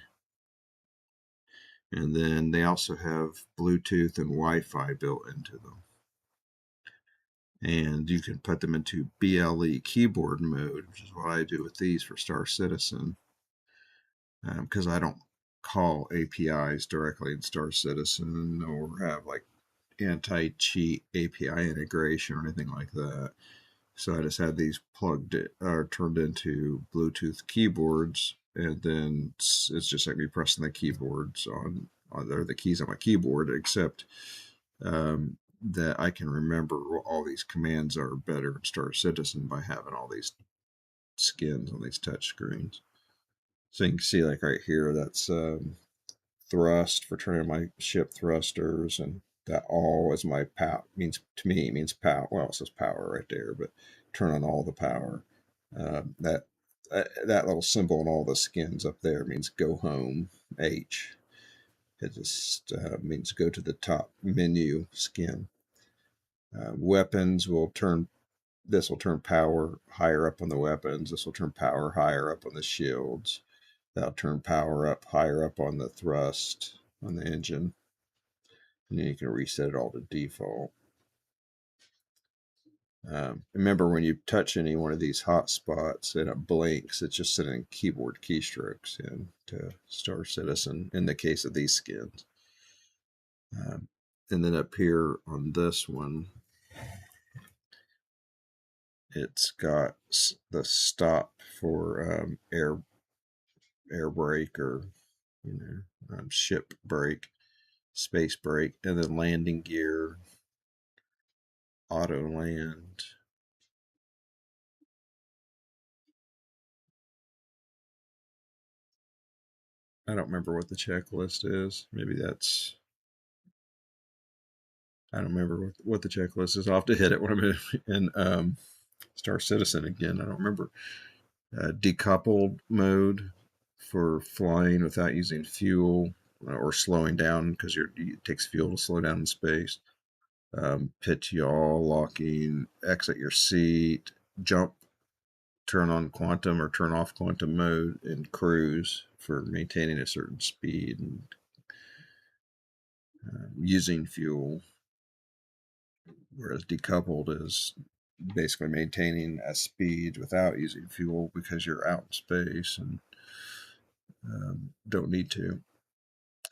and then they also have Bluetooth and Wi-Fi built into them. And you can put them into BLE keyboard mode, which is what I do with these for Star Citizen, because I don't call APIs directly in Star Citizen or have like anti-cheat API integration or anything like that. So I just had these plugged or turned into Bluetooth keyboards, and then it's just like me pressing the keyboards on or the keys on my keyboard, except that I can remember what all these commands are better in Star Citizen by having all these skins on these touch screens. So you can see, like right here, that's thrust for turning my ship thrusters, and that all is my power. Means to me it means power. Well, it says power right there, but turn on all the power. That little symbol on all the skins up there means go home. H. It just means go to the top menu skin. Weapons will turn. This will turn power higher up on the weapons. This will turn power higher up on the shields. That'll turn power up higher up on the thrust on the engine. And then you can reset it all to default. Remember, when you touch any one of these hotspots and it blinks, it's just sending keyboard keystrokes into Star Citizen in the case of these skins. And then up here on this one, it's got the stop for air brake, or ship brake, space brake, and then landing gear, auto land. I don't remember what the checklist is. Maybe that's... I don't remember what the checklist is. I'll have to hit it when I'm in Star Citizen again. I don't remember. Decoupled mode for flying without using fuel or slowing down, because it takes fuel to slow down in space. Pitch yaw, locking, exit your seat, jump, turn on quantum or turn off quantum mode, and cruise for maintaining a certain speed and using fuel. Whereas decoupled is basically maintaining a speed without using fuel because you're out in space and don't need to.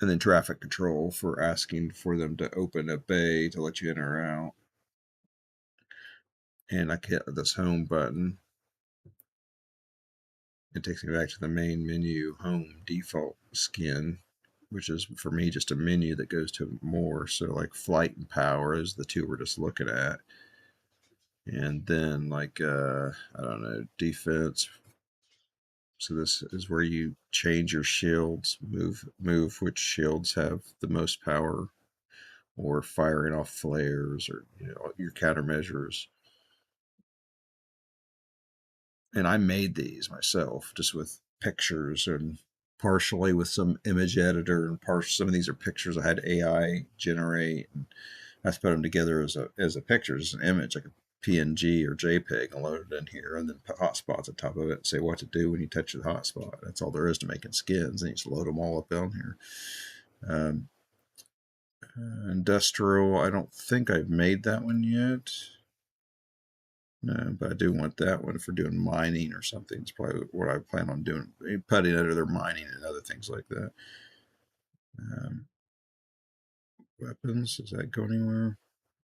And then traffic control for asking for them to open a bay to let you in or out. And I can hit this home button. It takes me back to the main menu, home default skin, which is for me just a menu that goes to more. So like flight and power is the 2 we're just looking at. And then like, I don't know, defense. So this is where you change your shields, move which shields have the most power, or firing off flares, or your countermeasures. And I made these myself, just with pictures and partially with some image editor, and some of these are pictures I had AI generate, and I put them together as a picture, as an image, like a PNG or JPEG, and load it in here, and then put hotspots on top of it and say what to do when you touch the hotspot. That's all there is to making skins, and you just load them all up down here. Industrial, I don't think I've made that one yet. No, but I do want that one for doing mining or something. It's probably what I plan on doing, putting under their mining and other things like that. Weapons, does that go anywhere?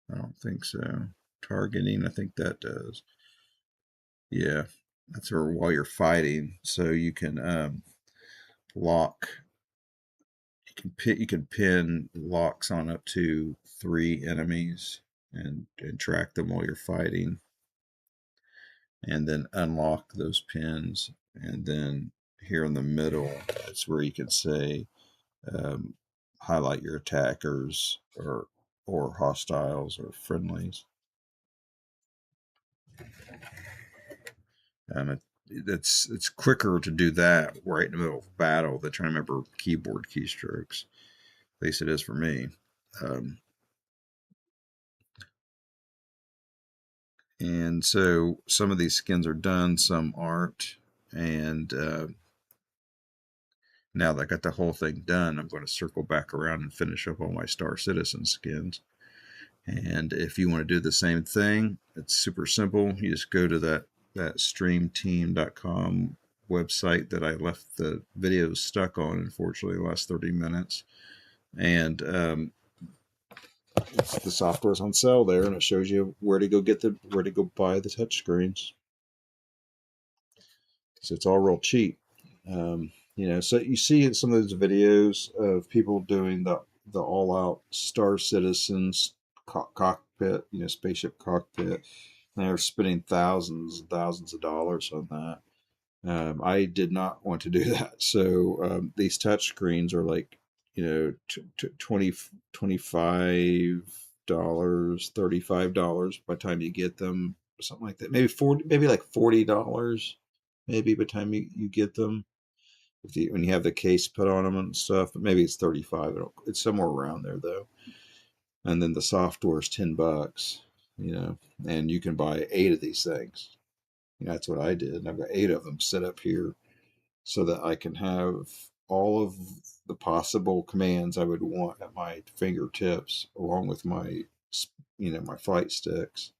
I don't think so. Targeting, I think that does. Yeah, that's for while you're fighting, so you can lock. You can pin locks on up to 3 enemies and track them while you're fighting, and then unlock those pins. And then here in the middle, that's where you can say um, highlight your attackers or hostiles or friendlies. It's quicker to do that right in the middle of battle than trying to remember keyboard keystrokes. At least it is for me. And so some of these skins are done, some aren't. And now that I got the whole thing done, I'm going to circle back around and finish up all my Star Citizen skins. And if you want to do the same thing, it's super simple. You just go to that streamteam.com website that I left the videos stuck on, unfortunately, the last 30 minutes. And the software's on sale there, and it shows you where to go buy the touchscreens. So it's all real cheap. So you see some of those videos of people doing the all-out Star Citizens cockpit, spaceship cockpit. And they're spending thousands and thousands of dollars on that. I did not want to do that. So these touch screens are like, $25, $35 by the time you get them, something like that. Maybe like $40, maybe by the time you get them. When you have the case put on them and stuff, but maybe it's 35. It's somewhere around there though. And then the software is $10, and you can buy 8 of these things. That's what I did. And I've got 8 of them set up here so that I can have all of the possible commands I would want at my fingertips, along with my flight sticks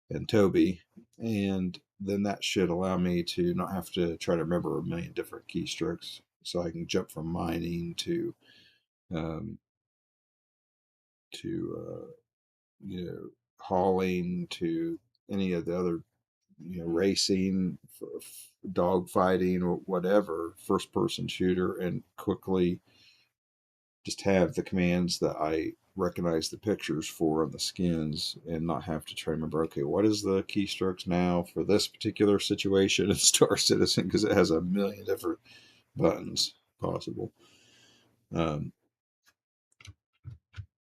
and Toby. And then that should allow me to not have to try to remember a million different keystrokes. So I can jump from mining to hauling to any of the other, racing, dog fighting, or whatever, first person shooter, and quickly just have the commands that I recognize the pictures for on the skins, and not have to try to remember, okay, what is the keystrokes now for this particular situation in Star Citizen, because it has a million different buttons possible.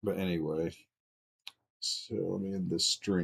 But anyway, so let me end this stream.